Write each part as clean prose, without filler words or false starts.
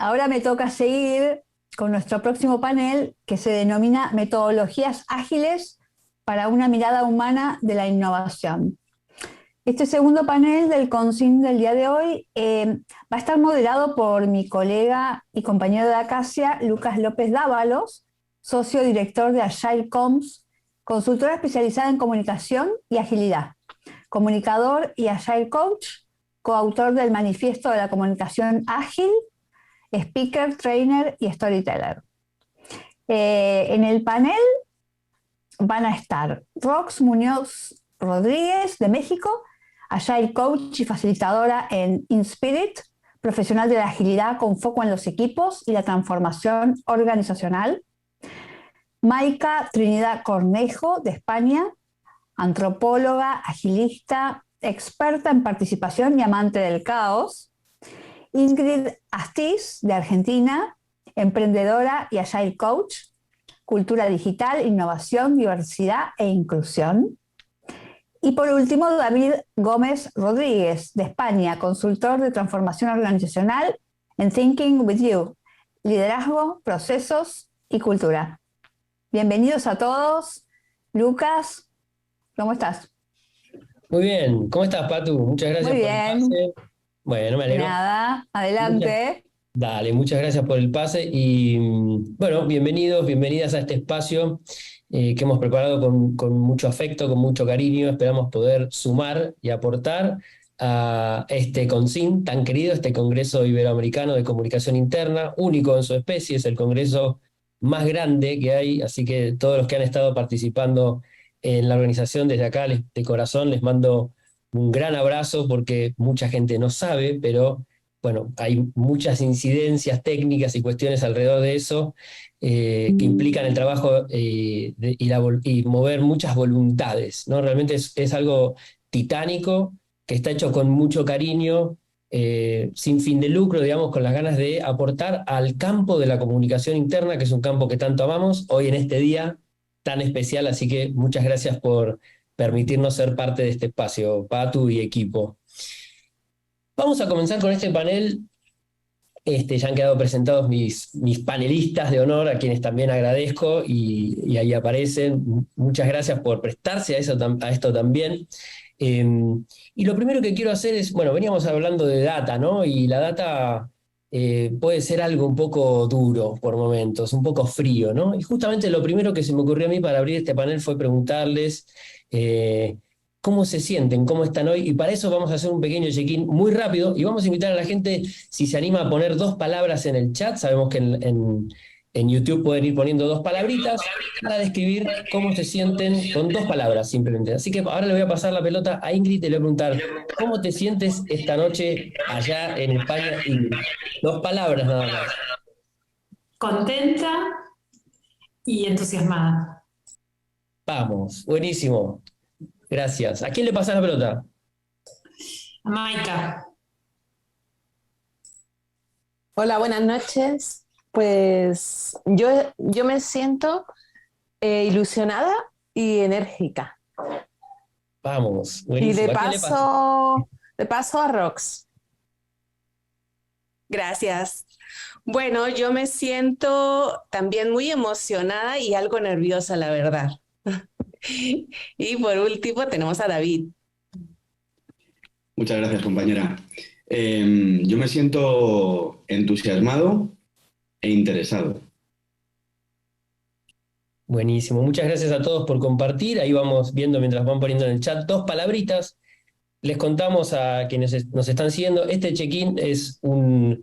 ahora me toca seguir con nuestro próximo panel que se denomina Metodologías ágiles para una mirada humana de la innovación. Este segundo panel del CONCIN del día de hoy va a estar moderado por mi colega y compañero de Acacia, Lucas López Dávalos, socio director de Agile Comms, consultora especializada en comunicación y agilidad, comunicador y Agile Coach, coautor del Manifiesto de la Comunicación Ágil, speaker, trainer y storyteller. En el panel van a estar Rox Muñoz Rodríguez, de México, Agile Coach y facilitadora en InSpirit, profesional de la agilidad con foco en los equipos y la transformación organizacional. Maika Trinidad Cornejo, de España, antropóloga, agilista, experta en participación y amante del caos. Ingrid Astiz, de Argentina, emprendedora y Agile Coach, cultura digital, innovación, diversidad e inclusión. Y por último, David Gómez Rodríguez, de España, consultor de transformación organizacional en Thinking with You, liderazgo, procesos y cultura. Bienvenidos a todos. Lucas, ¿cómo estás? Muy bien, ¿cómo estás, Patu? Muchas gracias Muy por el bien. pase. Bueno, me alegro. Nada, adelante. Dale, muchas gracias por el pase y bueno, bienvenidos, bienvenidas a este espacio que hemos preparado con mucho afecto, con mucho cariño. Esperamos poder sumar y aportar a este CONCIN tan querido, este Congreso Iberoamericano de Comunicación Interna, único en su especie, es el congreso más grande que hay, así que todos los que han estado participando en la organización desde acá, de corazón, les mando un gran abrazo porque mucha gente no sabe, pero bueno, hay muchas incidencias técnicas y cuestiones alrededor de eso que implican el trabajo y mover muchas voluntades, ¿no? Realmente es algo titánico, que está hecho con mucho cariño, sin fin de lucro, digamos, con las ganas de aportar al campo de la comunicación interna, que es un campo que tanto amamos, hoy en este día tan especial, así que muchas gracias por permitirnos ser parte de este espacio, Patu y equipo. Vamos a comenzar con este panel. Ya han quedado presentados mis panelistas de honor, a quienes también agradezco, y ahí aparecen. Muchas gracias por prestarse a esto también. Y lo primero que quiero hacer es, bueno, veníamos hablando de data, ¿no? Y la data puede ser algo un poco duro por momentos, un poco frío, ¿no? Y justamente lo primero que se me ocurrió a mí para abrir este panel fue preguntarles cómo se sienten, cómo están hoy, y para eso vamos a hacer un pequeño check-in muy rápido, y vamos a invitar a la gente, si se anima a poner 2 palabras en el chat. Sabemos que en YouTube pueden ir poniendo 2 palabritas para describir cómo se sienten con 2 palabras simplemente. Así que ahora le voy a pasar la pelota a Ingrid y le voy a preguntar, ¿cómo te sientes esta noche allá en España, Ingrid? 2 palabras nada más. Contenta y entusiasmada. Vamos, buenísimo. Gracias. ¿A quién le pasas la pelota? A Maika. Hola, buenas noches. Pues yo me siento ilusionada y enérgica. Vamos, Y buenísimo. de paso a Rox. Gracias. Bueno, yo me siento también muy emocionada y algo nerviosa, la verdad. Y por último tenemos a David. Muchas gracias, compañera. Yo me siento entusiasmado e interesado. Buenísimo, muchas gracias a todos por compartir. Ahí vamos viendo mientras van poniendo en el chat 2 palabritas. Les contamos a quienes nos están siguiendo, este check-in es un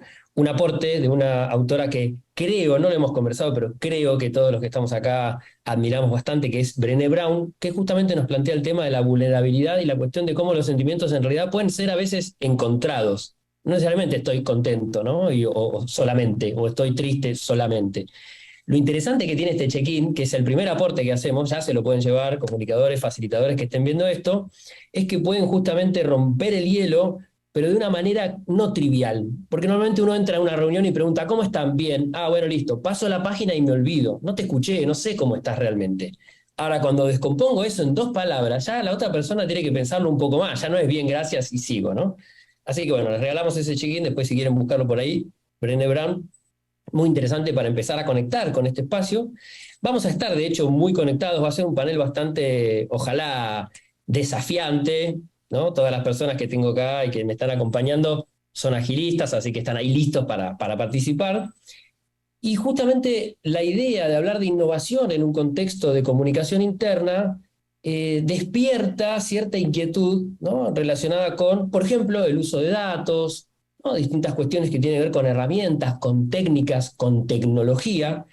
aporte de una autora que creo, no lo hemos conversado, pero creo que todos los que estamos acá admiramos bastante, que es Brené Brown, que justamente nos plantea el tema de la vulnerabilidad y la cuestión de cómo los sentimientos en realidad pueden ser a veces encontrados. No necesariamente estoy contento, ¿no? O solamente, o estoy triste solamente. Lo interesante que tiene este check-in, que es el primer aporte que hacemos, ya se lo pueden llevar comunicadores, facilitadores que estén viendo esto, es que pueden justamente romper el hielo, pero de una manera no trivial. Porque normalmente uno entra a una reunión y pregunta, ¿cómo están? Bien. Ah, bueno, listo. Paso la página y me olvido. No te escuché, no sé cómo estás realmente. Ahora, cuando descompongo eso en 2 palabras, ya la otra persona tiene que pensarlo un poco más. Ya no es bien, gracias y sigo, ¿no? Así que bueno, les regalamos ese check-in, después si quieren buscarlo por ahí, Brené Brown, muy interesante para empezar a conectar con este espacio. Vamos a estar, de hecho, muy conectados. Va a ser un panel bastante, ojalá, desafiante, ¿no? Todas las personas que tengo acá y que me están acompañando son agilistas, así que están ahí listos para participar. Y justamente la idea de hablar de innovación en un contexto de comunicación interna despierta cierta inquietud, ¿no? Relacionada con, por ejemplo, el uso de datos, ¿no? Distintas cuestiones que tienen que ver con herramientas, con técnicas, con tecnología.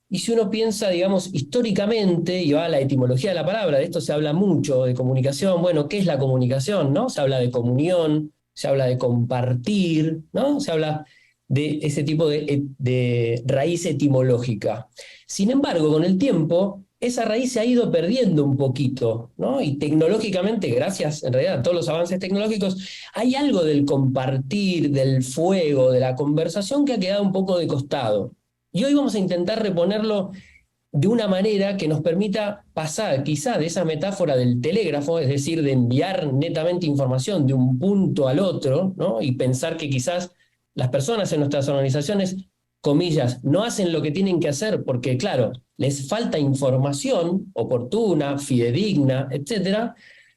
Y si uno piensa, digamos, históricamente, y va a la etimología de la palabra, de esto se habla mucho, de comunicación. Bueno, ¿qué es la comunicación, no? Se habla de comunión, se habla de compartir, ¿no? Se habla de ese tipo de raíz etimológica. Sin embargo, con el tiempo, esa raíz se ha ido perdiendo un poquito, ¿no? Y tecnológicamente, gracias en realidad a todos los avances tecnológicos, hay algo del compartir, del fuego, de la conversación que ha quedado un poco de costado. Y hoy vamos a intentar reponerlo de una manera que nos permita pasar quizá de esa metáfora del telégrafo, es decir, de enviar netamente información de un punto al otro, ¿no? Y pensar que quizás las personas en nuestras organizaciones, comillas, no hacen lo que tienen que hacer porque, claro, les falta información oportuna, fidedigna, etcétera,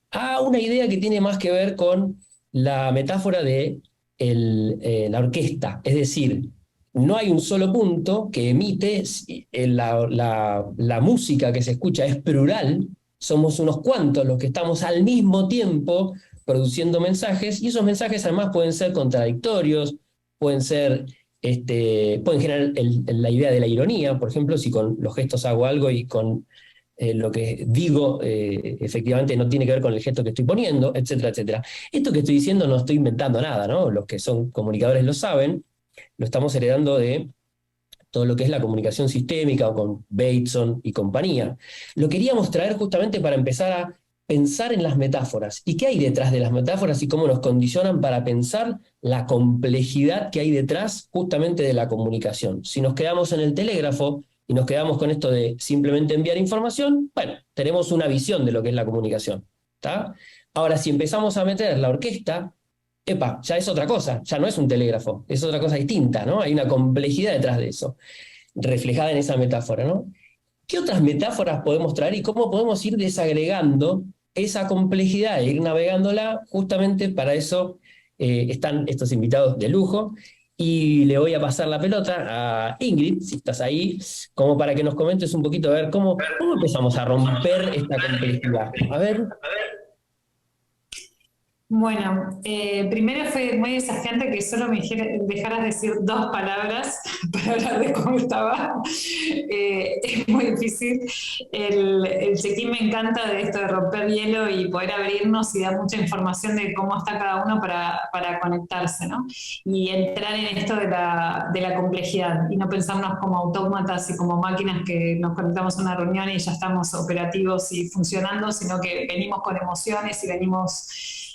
a una idea que tiene más que ver con la metáfora de la orquesta, es decir, no hay un solo punto que emite, la música que se escucha es plural, somos unos cuantos los que estamos al mismo tiempo produciendo mensajes, y esos mensajes además pueden ser contradictorios, pueden generar la idea de la ironía, por ejemplo, si con los gestos hago algo y con lo que digo efectivamente no tiene que ver con el gesto que estoy poniendo, etcétera, etcétera. Esto que estoy diciendo no estoy inventando nada, ¿no? Los que son comunicadores lo saben, lo estamos heredando de todo lo que es la comunicación sistémica o con Bateson y compañía. Lo queríamos traer justamente para empezar a pensar en las metáforas. ¿Y qué hay detrás de las metáforas y cómo nos condicionan para pensar la complejidad que hay detrás justamente de la comunicación? Si nos quedamos en el telégrafo y nos quedamos con esto de simplemente enviar información, bueno, tenemos una visión de lo que es la comunicación, ¿tá? Ahora, si empezamos a meter la orquesta, epa, ya es otra cosa, ya no es un telégrafo, es otra cosa distinta, ¿no? Hay una complejidad detrás de eso, reflejada en esa metáfora, ¿no? ¿Qué otras metáforas podemos traer y cómo podemos ir desagregando esa complejidad e ir navegándola? Justamente para eso están estos invitados de lujo. Y le voy a pasar la pelota a Ingrid, si estás ahí, como para que nos comentes un poquito a ver cómo empezamos a romper esta complejidad. A ver. Bueno, primero fue muy desafiante que solo me dejaras decir 2 palabras para hablar de cómo estaba. Es muy difícil. El check-in me encanta de esto de romper hielo y poder abrirnos y dar mucha información de cómo está cada uno para conectarse, ¿no? Y entrar en esto de la complejidad y no pensarnos como autómatas y como máquinas que nos conectamos a una reunión y ya estamos operativos y funcionando, sino que venimos con emociones y venimos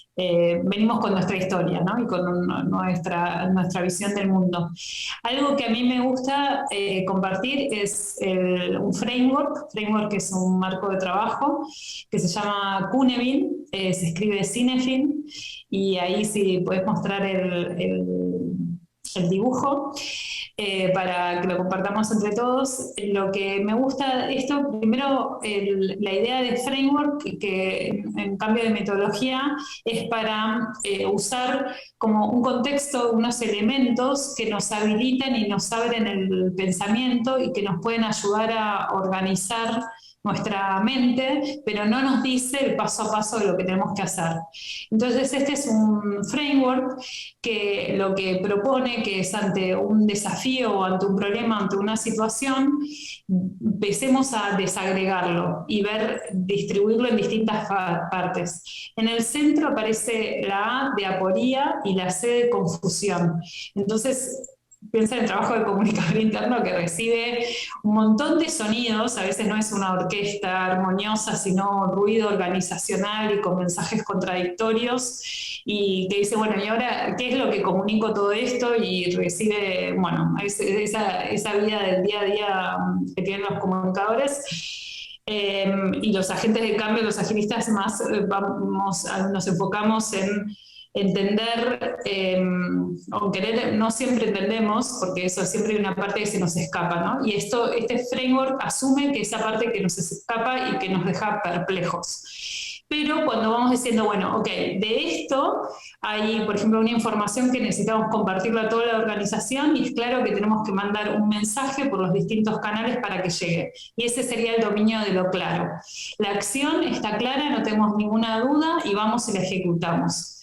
con nuestra historia, ¿no? Y con nuestra visión del mundo. Algo que a mí me gusta compartir es un framework que es un marco de trabajo que se llama Cunefin, se escribe Cinefin, y ahí sí podés mostrar el dibujo para que lo compartamos entre todos. Lo que me gusta de esto, primero la idea de framework, que en cambio de metodología es para usar como un contexto, unos elementos que nos habilitan y nos abren el pensamiento y que nos pueden ayudar a organizar nuestra mente, pero no nos dice el paso a paso de lo que tenemos que hacer. Entonces este es un framework que lo que propone que es ante un desafío o ante un problema, ante una situación, empecemos a desagregarlo y distribuirlo en distintas partes. En el centro aparece la A de aporía y la C de confusión. Entonces, piensa en el trabajo de comunicador interno que recibe un montón de sonidos, a veces no es una orquesta armoniosa, sino ruido organizacional y con mensajes contradictorios, y que dice, bueno, ¿y ahora qué es lo que comunico todo esto? Y recibe, bueno, esa vida del día a día que tienen los comunicadores. Y los agentes de cambio, los agilistas más, nos enfocamos en entender, o querer, no siempre entendemos, porque eso siempre hay una parte que se nos escapa, ¿no? Y este framework asume que esa parte que nos escapa y que nos deja perplejos. Pero cuando vamos diciendo, bueno, ok, de esto hay, por ejemplo, una información que necesitamos compartirla a toda la organización y es claro que tenemos que mandar un mensaje por los distintos canales para que llegue. Y ese sería el dominio de lo claro. La acción está clara, no tenemos ninguna duda y vamos y la ejecutamos.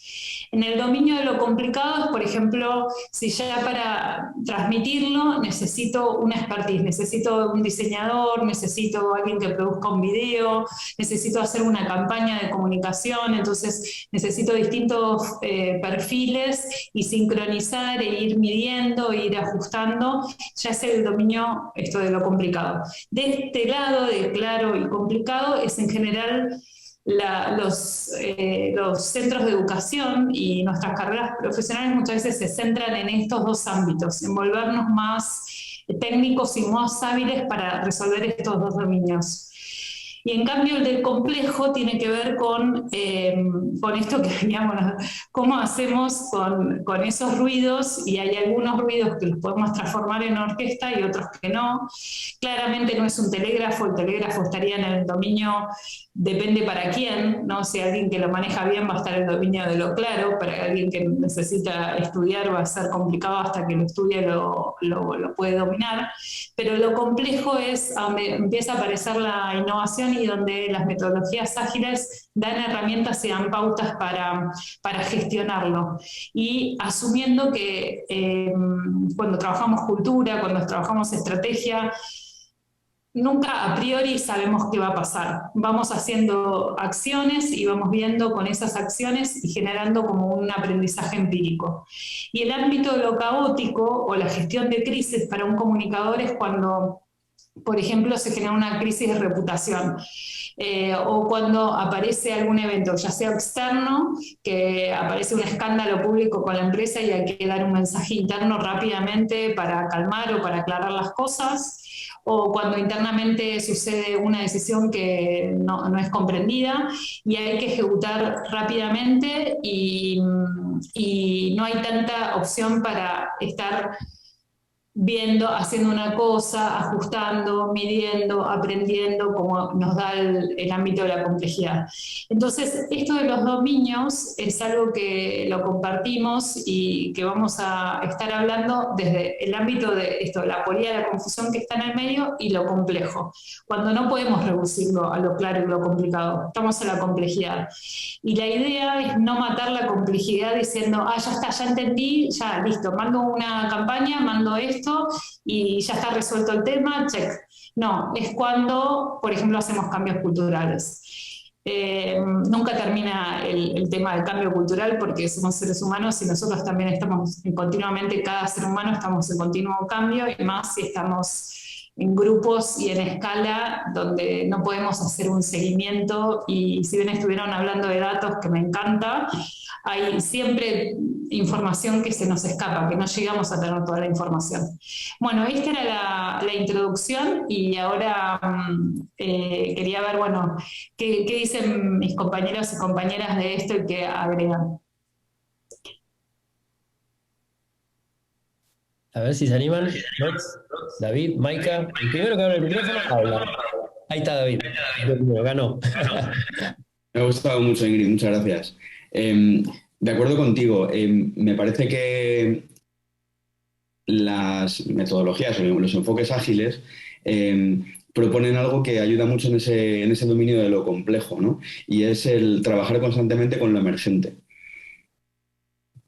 En el dominio de lo complicado es, por ejemplo, si ya para transmitirlo necesito una expertise, necesito un diseñador, necesito alguien que produzca un video, necesito hacer una campaña de comunicación, entonces necesito distintos perfiles y sincronizar e ir midiendo, e ir ajustando, ya es el dominio esto de lo complicado. De este lado, de claro y complicado, es en general los centros de educación y nuestras carreras profesionales muchas veces se centran en estos dos ámbitos, en volvernos más técnicos y más hábiles para resolver estos dos dominios. Y en cambio el del complejo tiene que ver con esto que veníamos, cómo hacemos con esos ruidos, y hay algunos ruidos que los podemos transformar en orquesta y otros que no. Claramente no es un telégrafo, el telégrafo estaría en el dominio, depende para quién, ¿no? Si alguien que lo maneja bien va a estar en el dominio de lo claro, para alguien que necesita estudiar va a ser complicado, hasta que lo estudie lo puede dominar, pero lo complejo es donde empieza a aparecer la innovación y donde las metodologías ágiles dan herramientas y dan pautas para gestionarlo. Y asumiendo que cuando trabajamos cultura, cuando trabajamos estrategia, nunca a priori sabemos qué va a pasar. Vamos haciendo acciones y vamos viendo con esas acciones y generando como un aprendizaje empírico. Y el ámbito de lo caótico o la gestión de crisis para un comunicador es cuando, por ejemplo, se genera una crisis de reputación. O cuando aparece algún evento, ya sea externo, que aparece un escándalo público con la empresa y hay que dar un mensaje interno rápidamente para calmar o para aclarar las cosas, o cuando internamente sucede una decisión que no es comprendida y hay que ejecutar rápidamente y no hay tanta opción para estar viendo, haciendo una cosa, ajustando, midiendo, aprendiendo, como nos da el ámbito de la complejidad. Entonces, esto de los dominios es algo que lo compartimos y que vamos a estar hablando desde el ámbito de esto, la aporía, la confusión que está en el medio y lo complejo, cuando no podemos reducirlo a lo claro y lo complicado, estamos en la complejidad. Y la idea es no matar la complejidad diciendo, ya está, ya entendí, ya listo, mando una campaña, mando esto, y ya está resuelto el tema, check. No, es cuando, por ejemplo, hacemos cambios culturales. Nunca termina el tema del cambio cultural porque somos seres humanos y nosotros también estamos continuamente, cada ser humano estamos en continuo cambio, y más si estamos en grupos y en escala donde no podemos hacer un seguimiento. Y si bien estuvieron hablando de datos, que me encanta, hay siempre información que se nos escapa, que no llegamos a tener toda la información. Bueno, esta era la introducción y ahora quería ver, bueno, qué dicen mis compañeros y compañeras de esto y qué agregan. A ver si se animan. Rox, David, Maika. El primero que abre el micrófono habla. Ahí está David. Ganó. Me ha gustado mucho, Ingrid, muchas gracias. De acuerdo contigo, me parece que las metodologías o los enfoques ágiles proponen algo que ayuda mucho en ese dominio de lo complejo, ¿no? Y es el trabajar constantemente con lo emergente.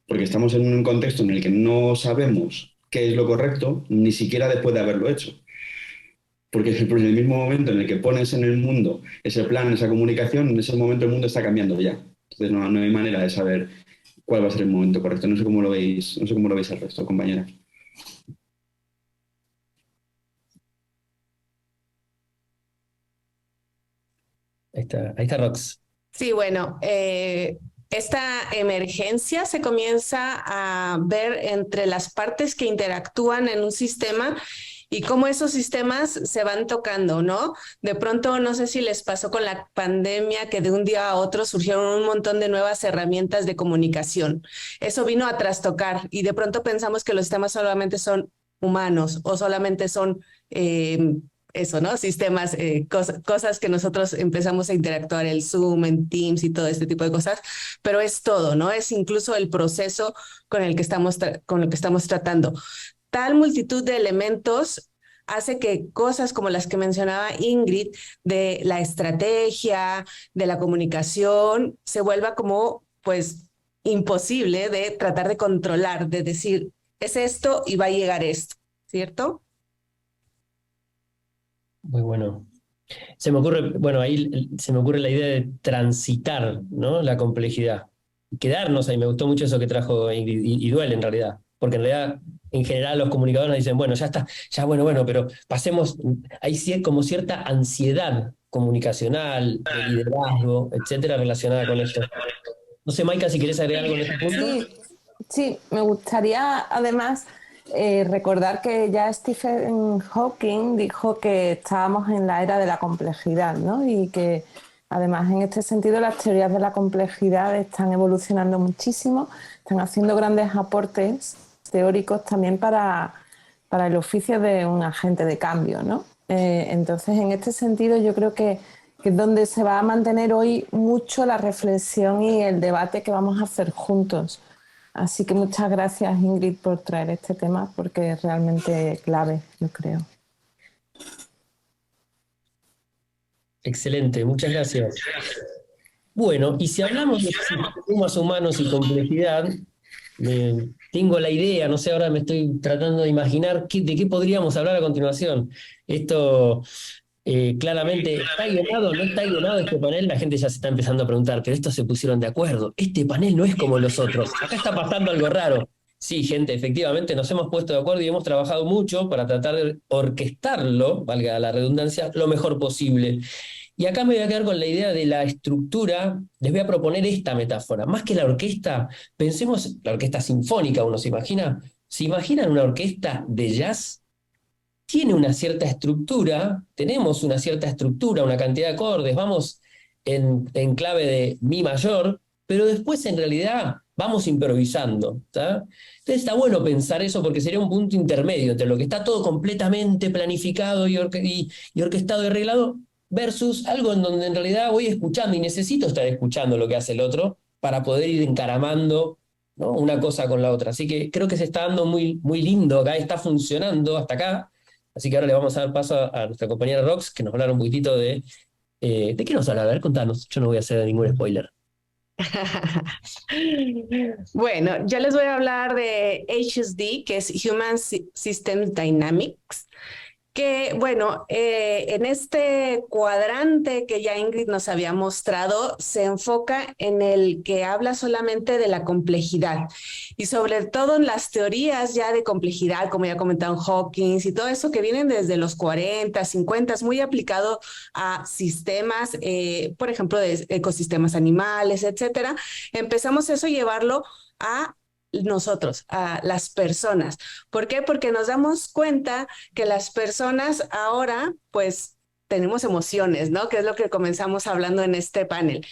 Porque estamos en un contexto en el que no sabemos qué es lo correcto, ni siquiera después de haberlo hecho. Porque en el mismo momento en el que pones en el mundo ese plan, esa comunicación, en ese momento el mundo está cambiando ya. Entonces no hay manera de saber cuál va a ser el momento correcto. No sé cómo lo veis el resto, compañeras. Ahí está Rox. Sí, bueno, esta emergencia se comienza a ver entre las partes que interactúan en un sistema y cómo esos sistemas se van tocando, ¿no? De pronto, no sé si les pasó con la pandemia que de un día a otro surgieron un montón de nuevas herramientas de comunicación. Eso vino a trastocar y de pronto pensamos que los sistemas solamente son humanos o solamente son eso, ¿no? Sistemas, cosas que nosotros empezamos a interactuar, el Zoom, en Teams y todo este tipo de cosas, pero es todo, ¿no? Es incluso el proceso con el que estamos tratando. Tal multitud de elementos hace que cosas como las que mencionaba Ingrid, de la estrategia, de la comunicación, se vuelva como, pues, imposible de tratar de controlar, de decir, es esto y va a llegar esto, ¿cierto? Muy bueno. Se me ocurre, bueno, ahí se me ocurre la idea de transitar, ¿no? La complejidad. Quedarnos ahí, me gustó mucho eso que trajo Ingrid, y duele en realidad, porque en realidad, en general, los comunicadores nos dicen, bueno, ya está, ya bueno, pero pasemos, hay como cierta ansiedad comunicacional, de liderazgo, etcétera, relacionada con esto. No sé, Maika, si querés agregar algo en este punto. Sí, sí, me gustaría además recordar que ya Stephen Hawking dijo que estábamos en la era de la complejidad, ¿no? Y que además en este sentido las teorías de la complejidad están evolucionando muchísimo, están haciendo grandes aportes teóricos también para el oficio de un agente de cambio, ¿no? Entonces, en este sentido, yo creo que es donde se va a mantener hoy mucho la reflexión y el debate que vamos a hacer juntos. Así que muchas gracias, Ingrid, por traer este tema, porque es realmente clave, yo creo. Excelente, muchas gracias. Bueno, y si hablamos de sistemas humanos y complejidad, tengo la idea, no sé, ahora me estoy tratando de imaginar de qué podríamos hablar a continuación. Esto claramente, ¿está guionado o no está guionado este panel? La gente ya se está empezando a preguntar, pero estos se pusieron de acuerdo. Este panel no es como los otros. Acá está pasando algo raro. Sí, gente, efectivamente nos hemos puesto de acuerdo y hemos trabajado mucho para tratar de orquestarlo, valga la redundancia, lo mejor posible. Y acá me voy a quedar con la idea de la estructura. Les voy a proponer esta metáfora. Más que la orquesta, pensemos, la orquesta sinfónica, uno se imagina. ¿Se imaginan una orquesta de jazz? Tiene una cierta estructura, tenemos una cierta estructura, una cantidad de acordes, vamos en clave de mi mayor, pero después en realidad vamos improvisando, ¿tá? Entonces está bueno pensar eso porque sería un punto intermedio entre lo que está todo completamente planificado y orquestado y arreglado versus algo en donde en realidad voy escuchando y necesito estar escuchando lo que hace el otro para poder ir encaramando, ¿no?, una cosa con la otra. Así que creo que se está dando muy, muy lindo acá, está funcionando hasta acá. Así que ahora le vamos a dar paso a nuestra compañera Rox, que nos hablará un poquitito de qué nos habla. A ver, contanos. Yo no voy a hacer ningún spoiler. Bueno, yo les voy a hablar de HSD, que es Human Systems Dynamics, que, bueno, en este cuadrante que ya Ingrid nos había mostrado, se enfoca en el que habla solamente de la complejidad y sobre todo en las teorías ya de complejidad, como ya comentaron Hawkins y todo eso que vienen desde los 40, 50, muy aplicado a sistemas, por ejemplo, de ecosistemas animales, etcétera. Empezamos eso a llevarlo a nosotros, a las personas. ¿Por qué? Porque nos damos cuenta que las personas ahora, pues, tenemos emociones, ¿no? Que es lo que comenzamos hablando en este panel.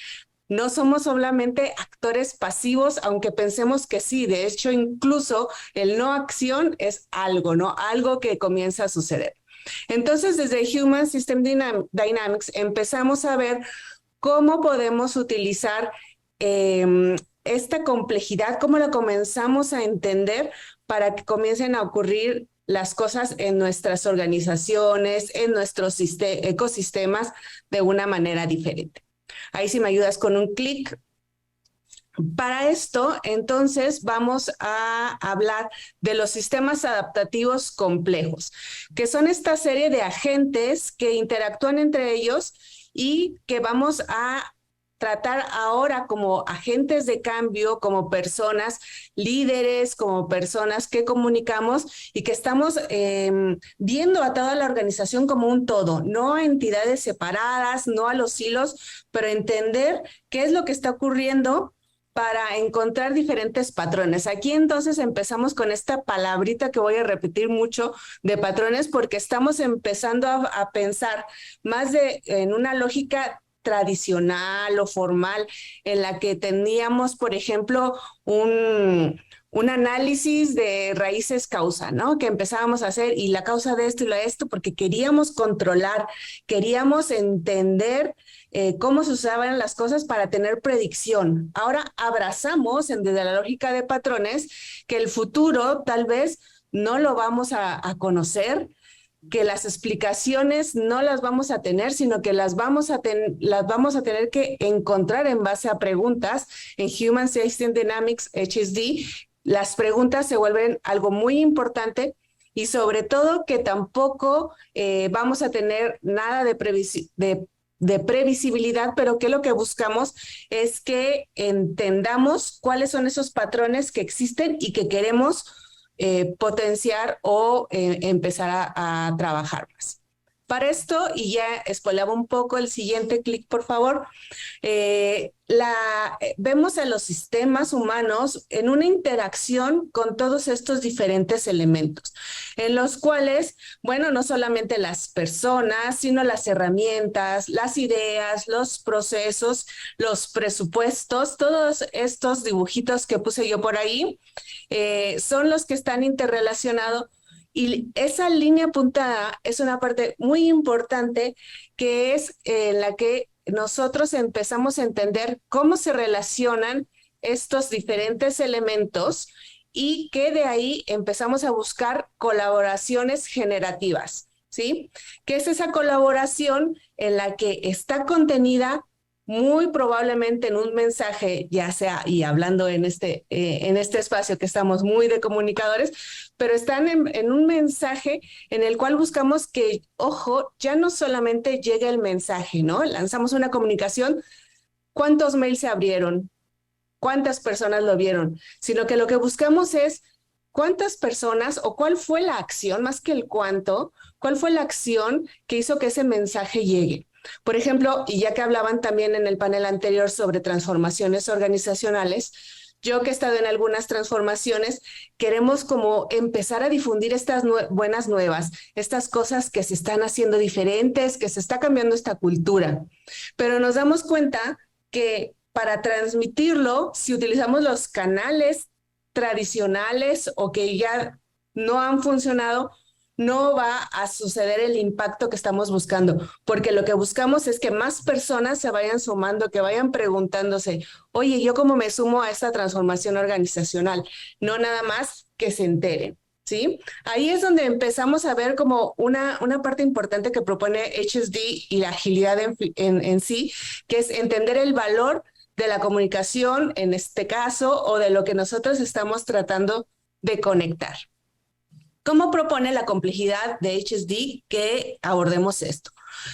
No somos solamente actores pasivos, aunque pensemos que sí. De hecho, incluso el no acción es algo, ¿no? Algo que comienza a suceder. Entonces, desde Human System Dynamics empezamos a ver cómo podemos utilizar esta complejidad, cómo la comenzamos a entender para que comiencen a ocurrir las cosas en nuestras organizaciones, en nuestros ecosistemas de una manera diferente. Ahí si me ayudas con un clic. Para esto, entonces, vamos a hablar de los sistemas adaptativos complejos, que son esta serie de agentes que interactúan entre ellos y que vamos a tratar ahora como agentes de cambio, como personas líderes, como personas que comunicamos y que estamos viendo a toda la organización como un todo, no a entidades separadas, no a los hilos, pero entender qué es lo que está ocurriendo para encontrar diferentes patrones. Aquí entonces empezamos con esta palabrita que voy a repetir mucho de patrones porque estamos empezando a pensar más en una lógica tradicional o formal en la que teníamos, por ejemplo, un análisis de raíces causa, ¿no? Que empezábamos a hacer y la causa de esto y lo de esto porque queríamos controlar, queríamos entender cómo se usaban las cosas para tener predicción. Ahora abrazamos desde la lógica de patrones que el futuro tal vez no lo vamos a conocer, que las explicaciones no las vamos a tener, sino que las vamos a tener que encontrar en base a preguntas. En Human System Dynamics, HSD, las preguntas se vuelven algo muy importante y sobre todo que tampoco vamos a tener nada de previsibilidad, pero que lo que buscamos es que entendamos cuáles son esos patrones que existen y que queremos potenciar o empezar a trabajar más. Para esto, y ya spoileaba un poco el siguiente clic, por favor, vemos a los sistemas humanos en una interacción con todos estos diferentes elementos, en los cuales, bueno, no solamente las personas, sino las herramientas, las ideas, los procesos, los presupuestos, todos estos dibujitos que puse yo por ahí, son los que están interrelacionados. Y esa línea puntada es una parte muy importante que es la que nosotros empezamos a entender cómo se relacionan estos diferentes elementos y que de ahí empezamos a buscar colaboraciones generativas, ¿sí? Que es esa colaboración en la que está contenida muy probablemente en un mensaje, ya sea, y hablando en este espacio que estamos muy de comunicadores, pero están en un mensaje en el cual buscamos que, ojo, ya no solamente llegue el mensaje, ¿no? Lanzamos una comunicación, ¿cuántos mails se abrieron? ¿Cuántas personas lo vieron? Sino que lo que buscamos es cuántas personas o cuál fue la acción, más que el cuánto, cuál fue la acción que hizo que ese mensaje llegue. Por ejemplo, y ya que hablaban también en el panel anterior sobre transformaciones organizacionales, yo que he estado en algunas transformaciones, queremos como empezar a difundir estas buenas nuevas, estas cosas que se están haciendo diferentes, que se está cambiando esta cultura. Pero nos damos cuenta que para transmitirlo, si utilizamos los canales tradicionales o que ya no han funcionado, no va a suceder el impacto que estamos buscando, porque lo que buscamos es que más personas se vayan sumando, que vayan preguntándose, oye, ¿yo cómo me sumo a esta transformación organizacional? No nada más que se enteren, ¿sí? Ahí es donde empezamos a ver como una parte importante que propone HSD y la agilidad en sí, que es entender el valor de la comunicación, en este caso, o de lo que nosotros estamos tratando de conectar. ¿Cómo propone la complejidad de HSD que abordemos esto?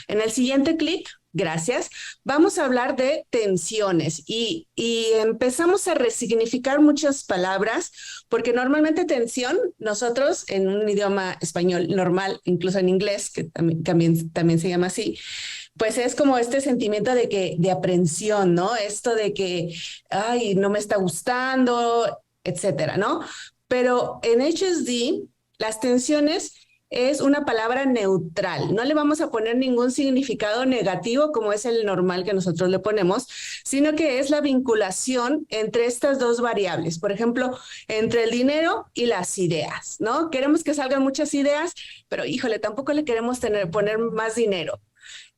En el siguiente clic, gracias, vamos a hablar de tensiones y empezamos a resignificar muchas palabras porque normalmente tensión, nosotros en un idioma español normal, incluso en inglés, que también se llama así, pues es como este sentimiento de aprensión, ¿no? Esto de que, ay, no me está gustando, etcétera, ¿no? Pero en HSD, las tensiones es una palabra neutral. No le vamos a poner ningún significado negativo como es el normal que nosotros le ponemos, sino que es la vinculación entre estas dos variables. Por ejemplo, entre el dinero y las ideas, ¿no? Queremos que salgan muchas ideas, pero híjole, tampoco le queremos poner más dinero.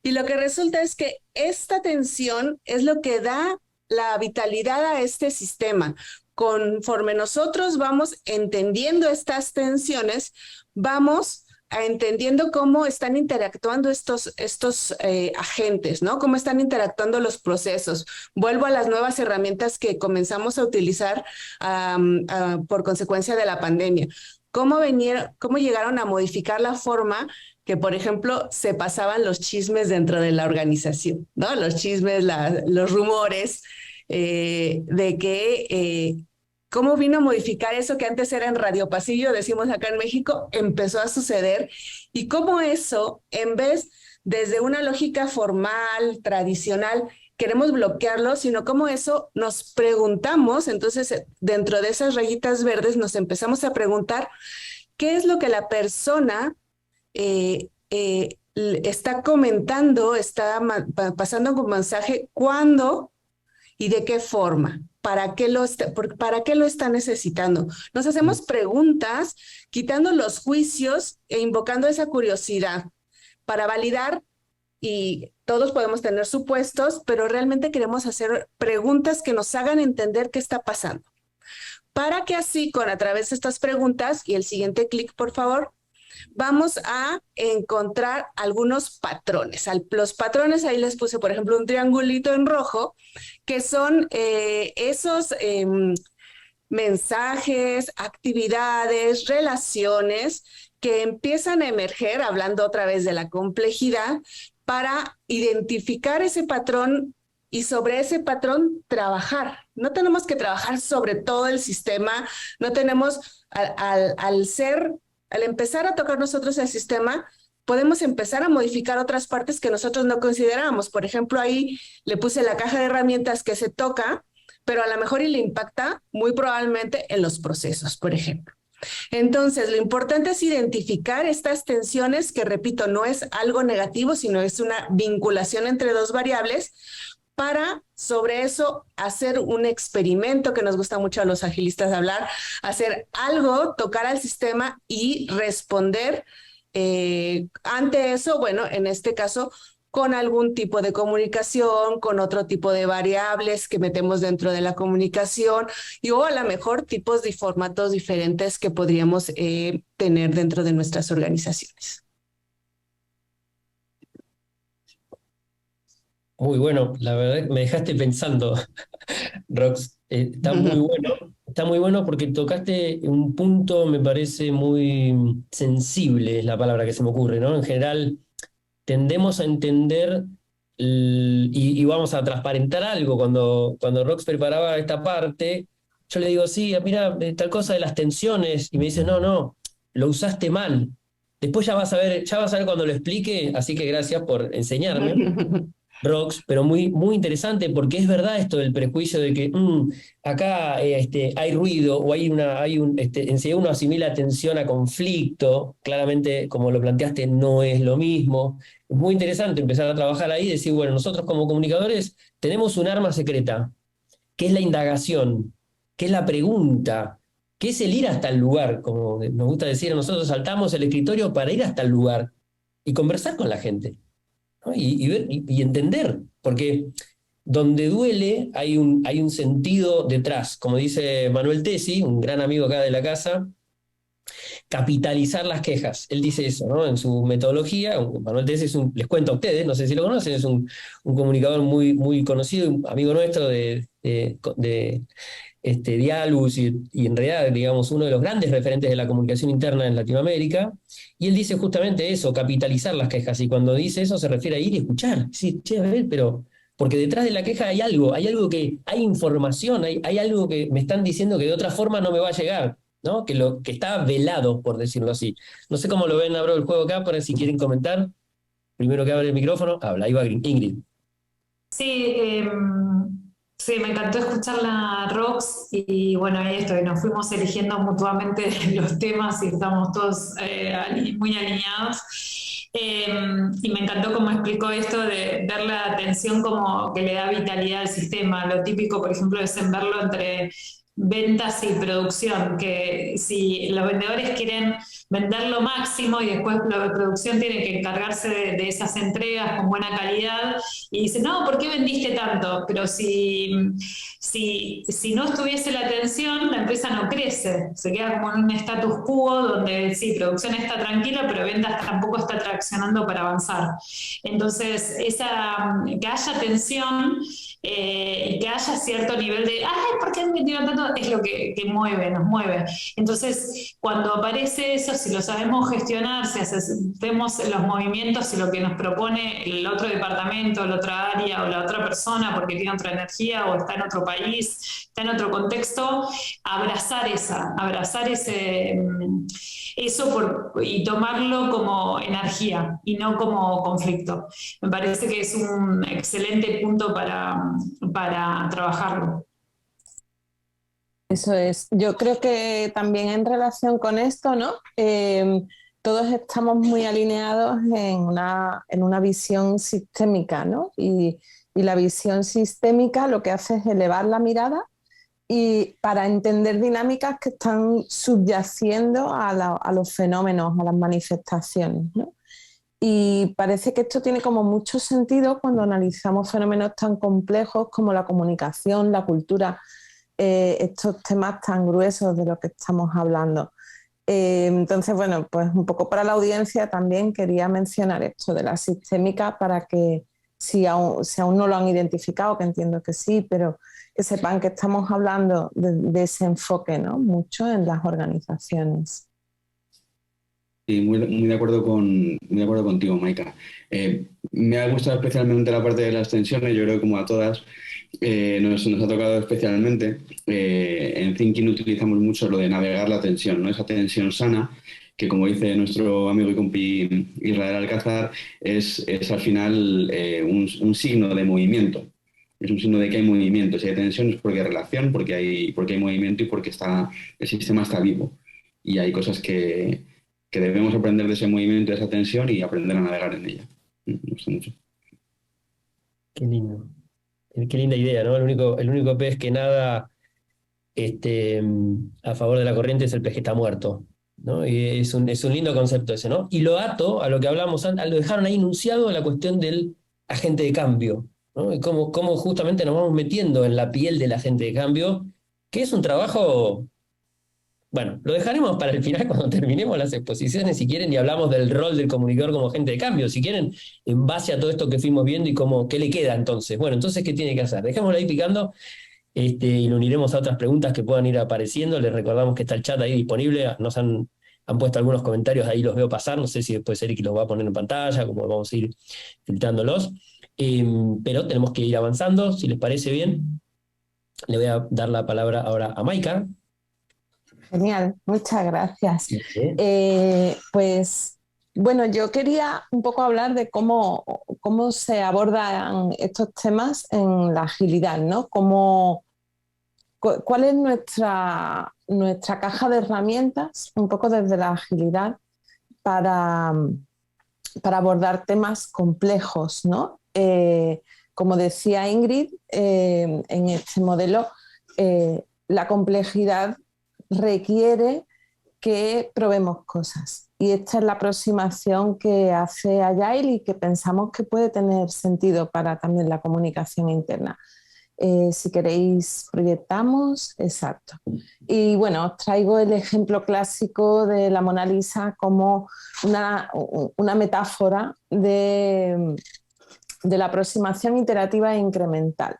Y lo que resulta es que esta tensión es lo que da la vitalidad a este sistema. Conforme nosotros vamos entendiendo estas tensiones, vamos entendiendo cómo están interactuando estos agentes, ¿no? Cómo están interactuando los procesos. Vuelvo a las nuevas herramientas que comenzamos a utilizar por consecuencia de la pandemia. ¿Cómo llegaron a modificar la forma que, por ejemplo, se pasaban los chismes dentro de la organización, ¿no? Los chismes, los rumores, de que cómo vino a modificar eso que antes era en Radio Pasillo, decimos acá en México, empezó a suceder y cómo eso, en vez desde una lógica formal, tradicional, queremos bloquearlo, sino cómo eso nos preguntamos. Entonces, dentro de esas rayitas verdes nos empezamos a preguntar qué es lo que la persona está comentando, está pasando como mensaje, cuándo y de qué forma. ¿Para qué lo está necesitando? Nos hacemos preguntas, quitando los juicios e invocando esa curiosidad para validar, y todos podemos tener supuestos, pero realmente queremos hacer preguntas que nos hagan entender qué está pasando. Para que así, a través de estas preguntas, y el siguiente clic, por favor, vamos a encontrar algunos patrones. Los patrones, ahí les puse, por ejemplo, un triangulito en rojo, que son esos mensajes, actividades, relaciones que empiezan a emerger, hablando otra vez de la complejidad, para identificar ese patrón y sobre ese patrón trabajar. No tenemos que trabajar sobre todo el sistema, no tenemos, al empezar a tocar nosotros el sistema, podemos empezar a modificar otras partes que nosotros no considerábamos. Por ejemplo, ahí le puse la caja de herramientas que se toca, pero a lo mejor y le impacta muy probablemente en los procesos, por ejemplo. Entonces, lo importante es identificar estas tensiones, que repito, no es algo negativo, sino es una vinculación entre dos variables, para sobre eso hacer un experimento que nos gusta mucho a los agilistas hablar, hacer algo, tocar al sistema y responder ante eso, bueno, en este caso, con algún tipo de comunicación, con otro tipo de variables que metemos dentro de la comunicación, o a lo mejor tipos de formatos diferentes que podríamos tener dentro de nuestras organizaciones. Muy bueno, la verdad me dejaste pensando, Rox. Está muy bueno porque tocaste un punto, me parece muy sensible, es la palabra que se me ocurre, ¿no? En general tendemos a entender y vamos a transparentar algo. Cuando Rox preparaba esta parte, yo le digo, sí, mira, tal cosa de las tensiones, y me dice, no, lo usaste mal. Después ya vas a ver cuando lo explique, así que gracias por enseñarme. Rox, pero muy, muy interesante, porque es verdad esto del prejuicio de que acá hay ruido, o enseguida uno asimila tensión a conflicto. Claramente, como lo planteaste, no es lo mismo. Es muy interesante empezar a trabajar ahí y decir, bueno, nosotros como comunicadores tenemos un arma secreta, que es la indagación, que es la pregunta, que es el ir hasta el lugar. Como nos gusta decir, nosotros saltamos el escritorio para ir hasta el lugar y conversar con la gente, ¿no? Y entender, porque donde duele hay un sentido detrás. Como dice Manuel Tesi, un gran amigo acá de la casa, capitalizar las quejas. Él dice eso, ¿no? En su metodología. Manuel Tesi les cuento a ustedes, no sé si lo conocen, es un comunicador muy, muy conocido, un amigo nuestro de Dialux, y en realidad, digamos, uno de los grandes referentes de la comunicación interna en Latinoamérica. Y él dice justamente eso, capitalizar las quejas. Y cuando dice eso se refiere a ir y escuchar. Sí, che, a ver, pero porque detrás de la queja hay algo que hay información, hay algo que me están diciendo que de otra forma no me va a llegar, ¿no? Que está velado, por decirlo así. No sé cómo lo ven, abro el juego acá para si quieren comentar. Primero que abre el micrófono, habla. Ahí va Ingrid. Sí, sí, me encantó escucharla, Rox, y bueno, ahí estoy, nos fuimos eligiendo mutuamente los temas y estamos todos muy alineados. Y me encantó cómo explicó esto de ver la atención como que le da vitalidad al sistema. Lo típico, por ejemplo, es en verlo entre ventas y producción, que si los vendedores quieren vender lo máximo y después la producción tiene que encargarse de esas entregas con buena calidad, y dicen, no, ¿por qué vendiste tanto? Pero si no estuviese la atención, la empresa no crece, se queda como en un status quo donde sí, producción está tranquila, pero ventas tampoco está traccionando para avanzar. Entonces, que haya atención y que haya cierto nivel de, ay, ¿por qué me tiró tanto? haciendo es lo que mueve, nos mueve. Entonces, cuando aparece eso, si lo sabemos gestionar, si hacemos los movimientos y lo que nos propone el otro departamento, la otra área o la otra persona, porque tiene otra energía o está en otro país, está en otro contexto, abrazar eso y tomarlo como energía y no como conflicto. Me parece que es un excelente punto para trabajarlo. Eso es. Yo creo que también en relación con esto, ¿no? Todos estamos muy alineados en una visión sistémica, ¿no? Y la visión sistémica lo que hace es elevar la mirada y para entender dinámicas que están subyaciendo a los fenómenos, a las manifestaciones, ¿no? Y parece que esto tiene como mucho sentido cuando analizamos fenómenos tan complejos como la comunicación, la cultura, estos temas tan gruesos de los que estamos hablando. Entonces, bueno, pues un poco para la audiencia también quería mencionar esto de la sistémica para que si aún no lo han identificado, que entiendo que sí, pero que sepan que estamos hablando de ese enfoque, ¿no? Mucho en las organizaciones. Sí, muy de acuerdo contigo, Maika. Me ha gustado especialmente la parte de las tensiones. Yo creo que como a todas nos ha tocado especialmente. En Thinking utilizamos mucho lo de navegar la tensión, ¿no? Esa tensión sana que, como dice nuestro amigo y compi Israel Alcázar, es al final un signo de movimiento. Es un signo de que hay movimiento. Si hay tensión es porque hay relación, porque hay movimiento y porque el sistema está vivo. Y hay cosas que debemos aprender de ese movimiento, de esa tensión y aprender a navegar en ella. Me gusta mucho. Qué lindo. Qué linda idea, ¿no? El único pez que nada a favor de la corriente es el pez que está muerto, ¿no? Y es un lindo concepto ese, ¿no? Y lo ato a lo que hablamos antes, lo dejaron ahí enunciado, la cuestión del agente de cambio, ¿no? Y cómo justamente nos vamos metiendo en la piel del agente de cambio, que es un trabajo. Bueno, lo dejaremos para el final cuando terminemos las exposiciones, si quieren, y hablamos del rol del comunicador como agente de cambio, si quieren, en base a todo esto que fuimos viendo y qué le queda entonces. Bueno, entonces, ¿qué tiene que hacer? Dejémoslo ahí picando y lo uniremos a otras preguntas que puedan ir apareciendo. Les recordamos que está el chat ahí disponible, nos han puesto algunos comentarios, ahí los veo pasar, no sé si después Eric los va a poner en pantalla, como vamos a ir filtrándolos, pero tenemos que ir avanzando, si les parece bien. Le voy a dar la palabra ahora a Maika. Genial, muchas gracias. Sí. Pues bueno, yo quería un poco hablar de cómo se abordan estos temas en la agilidad, ¿no? ¿Cuál es nuestra caja de herramientas, un poco desde la agilidad, para abordar temas complejos, ¿no? Como decía Ingrid, en este modelo, la complejidad requiere que probemos cosas. Y esta es la aproximación que hace Agile y que pensamos que puede tener sentido para también la comunicación interna. Si queréis, proyectamos. Exacto. Y bueno, os traigo el ejemplo clásico de la Mona Lisa como una metáfora de la aproximación iterativa e incremental.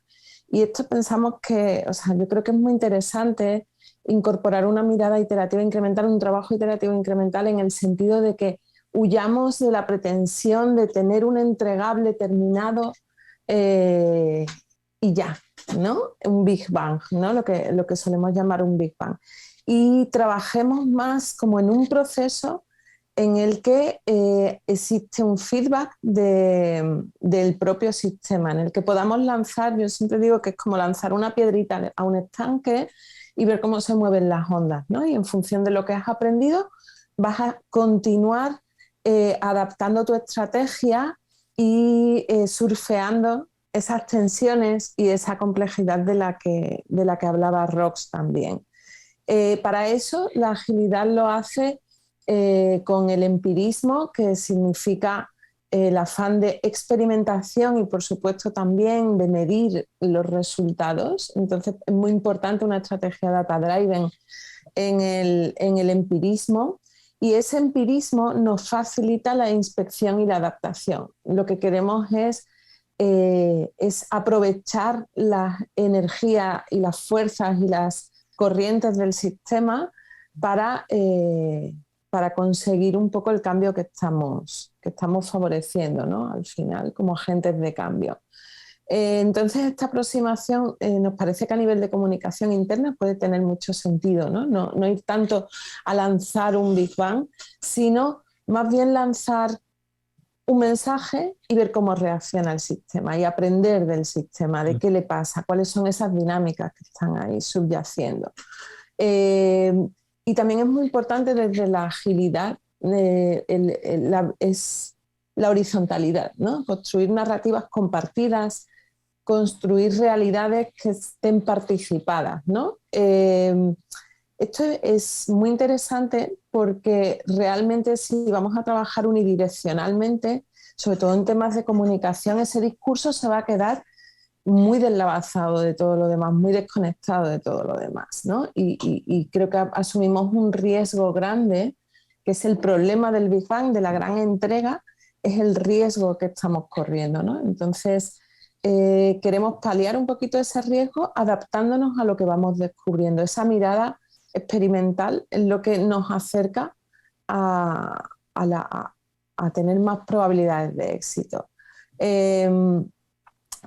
Y esto pensamos que, yo creo que es muy interesante incorporar una mirada iterativa incremental, un trabajo iterativo incremental, en el sentido de que huyamos de la pretensión de tener un entregable terminado y ya, ¿no? Un Big Bang, ¿no? Lo que solemos llamar un Big Bang. Y trabajemos más como en un proceso en el que existe un feedback del propio sistema, en el que podamos lanzar, yo siempre digo que es como lanzar una piedrita a un estanque y ver cómo se mueven las ondas, ¿no? Y en función de lo que has aprendido vas a continuar adaptando tu estrategia y surfeando esas tensiones y esa complejidad de la que hablaba Rox también. Para eso la agilidad lo hace con el empirismo, que significa el afán de experimentación y por supuesto también de medir los resultados. Entonces es muy importante una estrategia data-driven en el empirismo, y ese empirismo nos facilita la inspección y la adaptación. Lo que queremos es aprovechar la energía y las fuerzas y las corrientes del sistema para, para conseguir un poco el cambio que estamos favoreciendo, ¿no? Al final, como agentes de cambio. Entonces, esta aproximación nos parece que a nivel de comunicación interna puede tener mucho sentido, ¿no? No ir tanto a lanzar un Big Bang, sino más bien lanzar un mensaje y ver cómo reacciona el sistema y aprender del sistema, de qué le pasa, cuáles son esas dinámicas que están ahí subyaciendo. Y también es muy importante desde la agilidad, es la horizontalidad, ¿no? Construir narrativas compartidas, construir realidades que estén participadas, ¿no? Esto es muy interesante porque realmente si vamos a trabajar unidireccionalmente, sobre todo en temas de comunicación, ese discurso se va a quedar muy deslavazado de todo lo demás, muy desconectado de todo lo demás, ¿no? Y creo que asumimos un riesgo grande, que es el problema del Big Bang, de la gran entrega, es el riesgo que estamos corriendo, ¿no? Entonces, queremos paliar un poquito ese riesgo adaptándonos a lo que vamos descubriendo. Esa mirada experimental es lo que nos acerca a tener más probabilidades de éxito.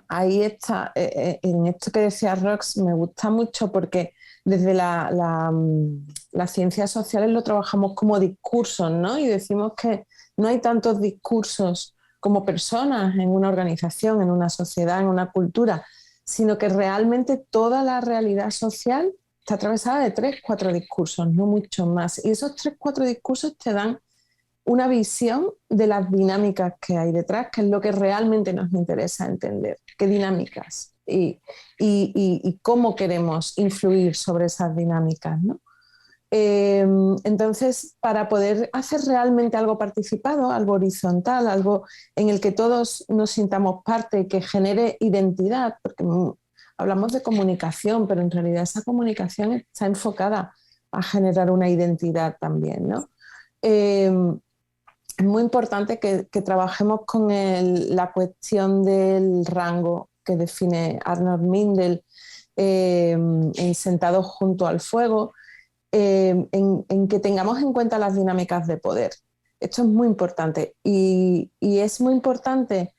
Ahí está, en esto que decía Rox, me gusta mucho porque desde las ciencias sociales lo trabajamos como discursos, ¿no? Y decimos que no hay tantos discursos como personas en una organización, en una sociedad, en una cultura, sino que realmente toda la realidad social está atravesada de 3, 4 discursos, no muchos más. Y esos 3, 4 discursos te dan una visión de las dinámicas que hay detrás, que es lo que realmente nos interesa entender. ¿Qué dinámicas? Y cómo queremos influir sobre esas dinámicas, ¿no? Entonces, para poder hacer realmente algo participado, algo horizontal, algo en el que todos nos sintamos parte, que genere identidad, porque hablamos de comunicación, pero en realidad esa comunicación está enfocada a generar una identidad también, ¿no? Es muy importante que trabajemos con la cuestión del rango que define Arnold Mindel en Sentados junto al fuego, en que tengamos en cuenta las dinámicas de poder. Esto es muy importante y es muy importante,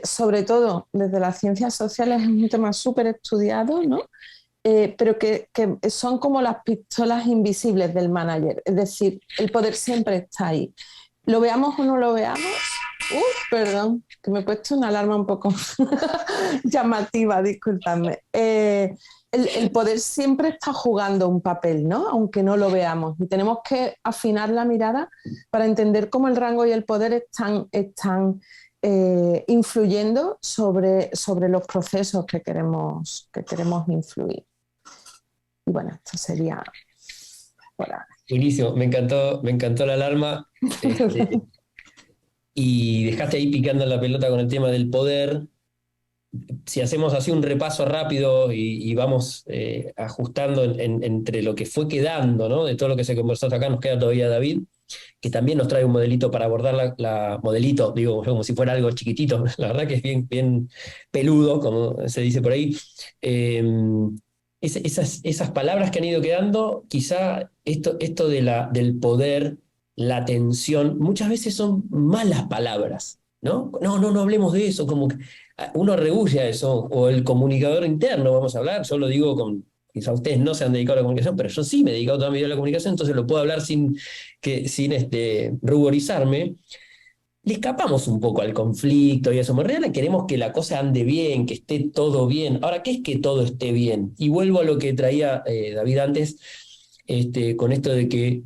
sobre todo desde las ciencias sociales, es un tema súper estudiado, ¿no? Pero que son como las pistolas invisibles del manager, es decir, el poder siempre está ahí. Lo veamos o no lo veamos, perdón, que me he puesto una alarma un poco llamativa, disculpadme. El poder siempre está jugando un papel, ¿no? Aunque no lo veamos. Y tenemos que afinar la mirada para entender cómo el rango y el poder están influyendo sobre los procesos que queremos influir. Y bueno, esto sería por ahora. Buenísimo, me encantó la alarma. Y dejaste ahí picando la pelota con el tema del poder. Si hacemos así un repaso rápido y vamos ajustando entre lo que fue quedando, ¿no? De todo lo que se conversó hasta acá, nos queda todavía David, que también nos trae un modelito para abordar modelito, digo, como si fuera algo chiquitito, la verdad que es bien, bien peludo, como se dice por ahí. Esas palabras que han ido quedando, quizá esto del poder, la tensión, muchas veces son malas palabras, ¿no? No hablemos de eso, como que uno rehúye a eso, o el comunicador interno, vamos a hablar, yo lo digo quizá ustedes no se han dedicado a la comunicación, pero yo sí me he dedicado toda mi vida a la comunicación, entonces lo puedo hablar sin ruborizarme. Le escapamos un poco al conflicto y eso. En realidad queremos que la cosa ande bien, que esté todo bien. Ahora, ¿qué es que todo esté bien? Y vuelvo a lo que traía David antes, con esto de que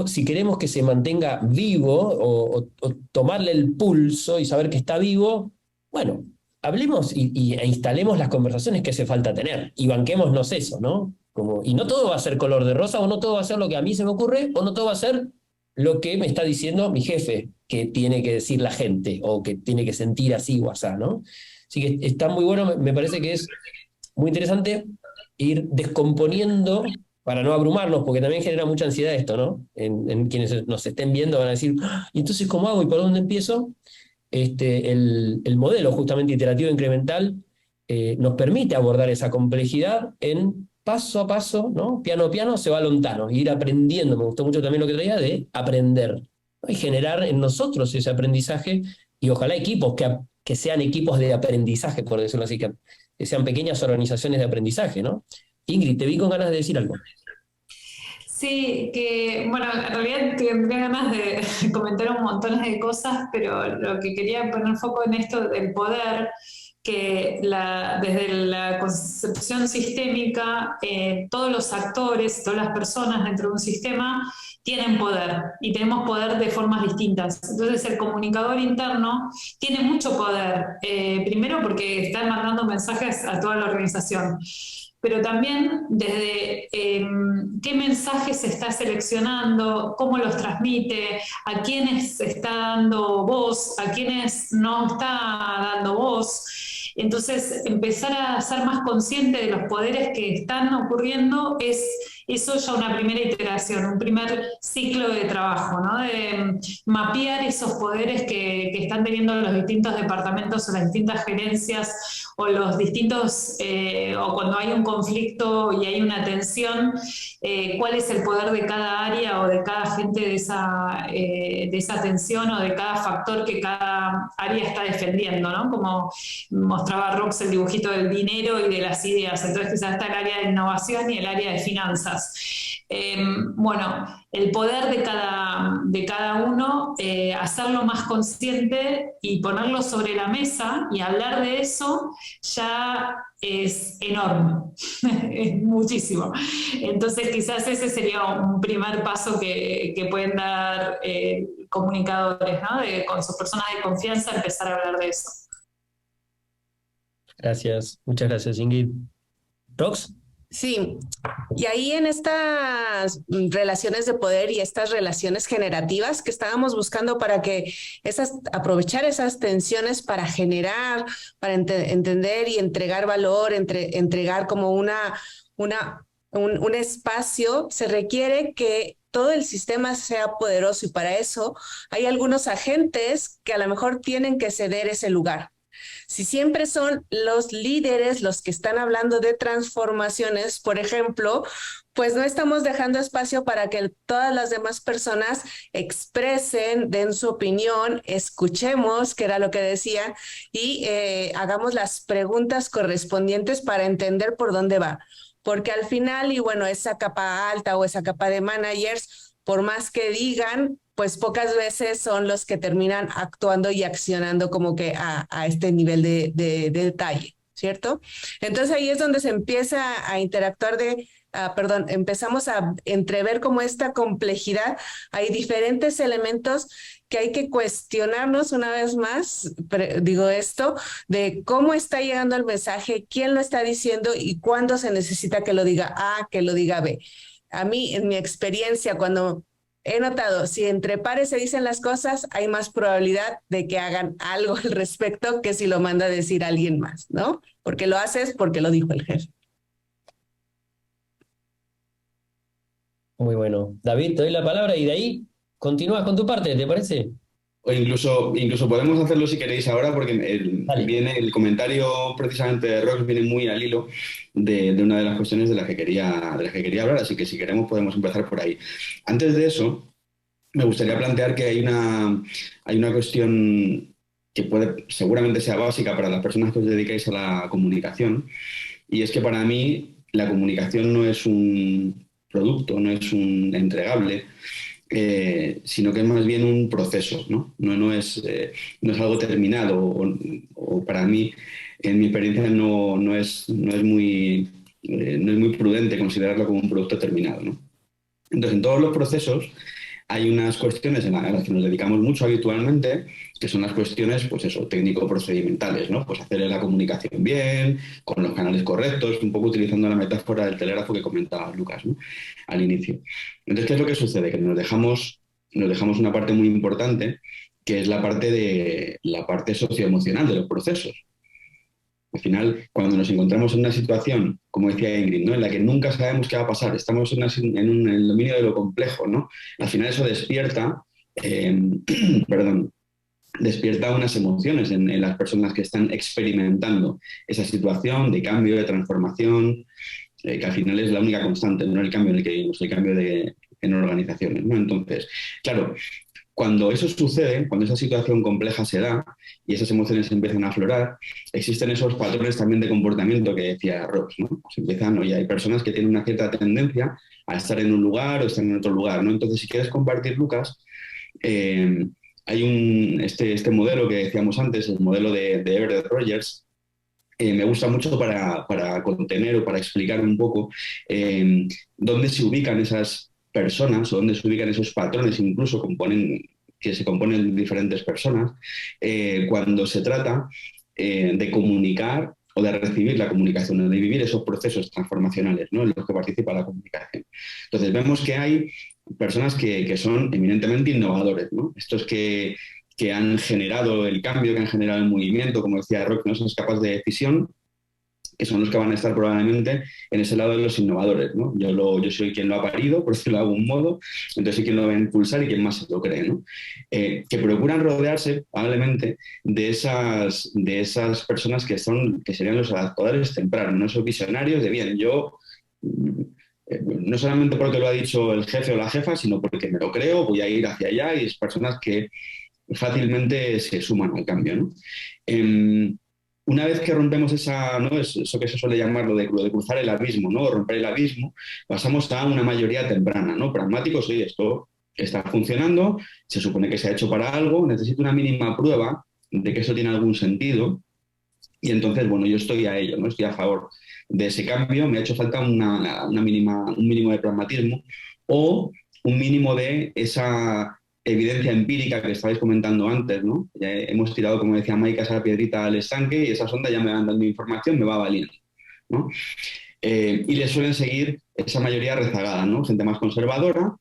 si queremos que se mantenga vivo o tomarle el pulso y saber que está vivo, bueno, hablemos e instalemos las conversaciones que hace falta tener y banquémonos eso, ¿no? Y no todo va a ser color de rosa, o no todo va a ser lo que a mí se me ocurre, o no todo va a ser lo que me está diciendo mi jefe, que tiene que decir la gente, o que tiene que sentir así o asá, ¿no? Así que está muy bueno, me parece que es muy interesante ir descomponiendo para no abrumarnos, porque también genera mucha ansiedad esto, ¿no? En quienes nos estén viendo van a decir, ¿y entonces cómo hago y por dónde empiezo? El modelo justamente iterativo incremental nos permite abordar esa complejidad en paso a paso, ¿no? Piano a piano se va lontano, ir aprendiendo. Me gustó mucho también lo que traía de aprender, ¿no? Y generar en nosotros ese aprendizaje y ojalá equipos que sean equipos de aprendizaje, por decirlo así, que sean pequeñas organizaciones de aprendizaje, ¿no? Ingrid, te vi con ganas de decir algo. Sí, que bueno, en realidad tendría ganas de comentar un montón de cosas, pero lo que quería poner foco en esto del poder, que desde la concepción sistémica, todos los actores, todas las personas dentro de un sistema tienen poder y tenemos poder de formas distintas. Entonces el comunicador interno tiene mucho poder, primero porque está mandando mensajes a toda la organización, pero también desde qué mensajes se está seleccionando, cómo los transmite, a quiénes está dando voz, a quiénes no está dando voz. Entonces, empezar a ser más consciente de los poderes que están ocurriendo es eso ya una primera iteración, un primer ciclo de trabajo, ¿no? De mapear esos poderes que están teniendo los distintos departamentos o las distintas gerencias o los distintos, o cuando hay un conflicto y hay una tensión, cuál es el poder de cada área o de cada gente de esa tensión o de cada factor que cada área está defendiendo, ¿no? Como mostraba Rox el dibujito del dinero y de las ideas, entonces quizás está el área de innovación y el área de finanzas. Bueno, el poder de cada uno, hacerlo más consciente y ponerlo sobre la mesa y hablar de eso ya es enorme, es muchísimo. Entonces quizás ese sería un primer paso que pueden dar comunicadores, ¿no? Con sus personas de confianza empezar a hablar de eso. Gracias, muchas gracias, Ingrid. ¿Rox? Sí, y ahí en estas relaciones de poder y estas relaciones generativas que estábamos buscando para que aprovechar esas tensiones para generar, para entender y entregar valor, entregar como un espacio, se requiere que todo el sistema sea poderoso y para eso hay algunos agentes que a lo mejor tienen que ceder ese lugar. Si siempre son los líderes los que están hablando de transformaciones, por ejemplo, pues no estamos dejando espacio para que todas las demás personas expresen, den su opinión, escuchemos, que era lo que decía, y hagamos las preguntas correspondientes para entender por dónde va. Porque al final, y bueno, esa capa alta o esa capa de managers, por más que digan, pues pocas veces son los que terminan actuando y accionando como que a este nivel de detalle, ¿cierto? Entonces ahí es donde se empieza a interactuar empezamos a entrever como esta complejidad. Hay diferentes elementos que hay que cuestionarnos una vez más, digo esto, de cómo está llegando el mensaje, quién lo está diciendo y cuándo se necesita que lo diga A, que lo diga B. A mí, en mi experiencia, cuando he notado, si entre pares se dicen las cosas, hay más probabilidad de que hagan algo al respecto que si lo manda a decir alguien más, ¿no? Porque lo haces porque lo dijo el jefe. Muy bueno. David, te doy la palabra y de ahí continúas con tu parte, ¿te parece? O incluso podemos hacerlo si queréis ahora, porque viene el comentario precisamente de Rox, viene muy al hilo de una de las cuestiones de las que quería hablar, así que si queremos podemos empezar por ahí. Antes de eso, me gustaría plantear que hay una cuestión que seguramente sea básica para las personas que os dedicáis a la comunicación, y es que para mí la comunicación no es un producto, no es un entregable, sino que es más bien un proceso, ¿no? No es algo terminado, o para mí, en mi experiencia, no es muy prudente considerarlo como un producto terminado, ¿no? Entonces, en todos los procesos hay unas cuestiones a las que nos dedicamos mucho habitualmente, que son las cuestiones, pues eso, técnico-procedimentales, ¿no? Pues hacer la comunicación bien, con los canales correctos, un poco utilizando la metáfora del telégrafo que comentaba Lucas, ¿no? Al inicio. Entonces, ¿qué es lo que sucede? Que nos dejamos una parte muy importante, que es la parte socioemocional de los procesos. Al final, cuando nos encontramos en una situación, como decía Ingrid, ¿no? En la que nunca sabemos qué va a pasar, estamos en el dominio de lo complejo, ¿no? Al final eso despierta unas emociones en las personas que están experimentando esa situación de cambio, de transformación, que al final es la única constante, no el cambio en el que vivimos, el cambio en organizaciones, ¿no? Entonces, claro, cuando eso sucede, cuando esa situación compleja se da y esas emociones empiezan a aflorar, existen esos patrones también de comportamiento que decía Ross, ¿no? Se empiezan, oye, hay personas que tienen una cierta tendencia a estar en un lugar o estar en otro lugar, ¿no? Entonces, si quieres compartir, Lucas, hay este modelo que decíamos antes, el modelo de Everett Rogers. Me gusta mucho para contener o para explicar un poco dónde se ubican esas personas o dónde se ubican esos patrones, incluso que se componen de diferentes personas, cuando se trata de comunicar o de recibir la comunicación, o de vivir esos procesos transformacionales, ¿no?, en los que participa la comunicación. Entonces vemos que hay personas que son eminentemente innovadores, ¿no? Estos que han generado el cambio, que han generado el movimiento, como decía Rock, ¿no?, son capaces de decisión, que son los que van a estar probablemente en ese lado de los innovadores, ¿no? Yo soy quien lo ha parido, por decirlo de algún modo, entonces soy quien lo va a impulsar y quien más se lo cree, ¿no? Que procuran rodearse probablemente de esas personas que serían los adaptadores tempranos, ¿no? Esos visionarios de bien, yo no solamente porque lo ha dicho el jefe o la jefa, sino porque me lo creo, voy a ir hacia allá, y es personas que fácilmente se suman al cambio, ¿no? Una vez que rompemos ¿no?, eso que se suele llamar lo de cruzar el abismo, ¿no?, romper el abismo, pasamos a una mayoría temprana, ¿no? Pragmáticos, sí, esto está funcionando, se supone que se ha hecho para algo, necesito una mínima prueba de que eso tiene algún sentido, y entonces, bueno, yo estoy a ello, ¿no? Estoy a favor de ese cambio, me ha hecho falta un mínimo de pragmatismo o un mínimo de esa evidencia empírica que estabais comentando antes, ¿no? Ya hemos tirado, como decía Maika, esa piedrita al estanque y esa sonda ya me van dando información, me va valiendo, ¿no? Y le suelen seguir esa mayoría rezagada, ¿no? Gente más conservadora,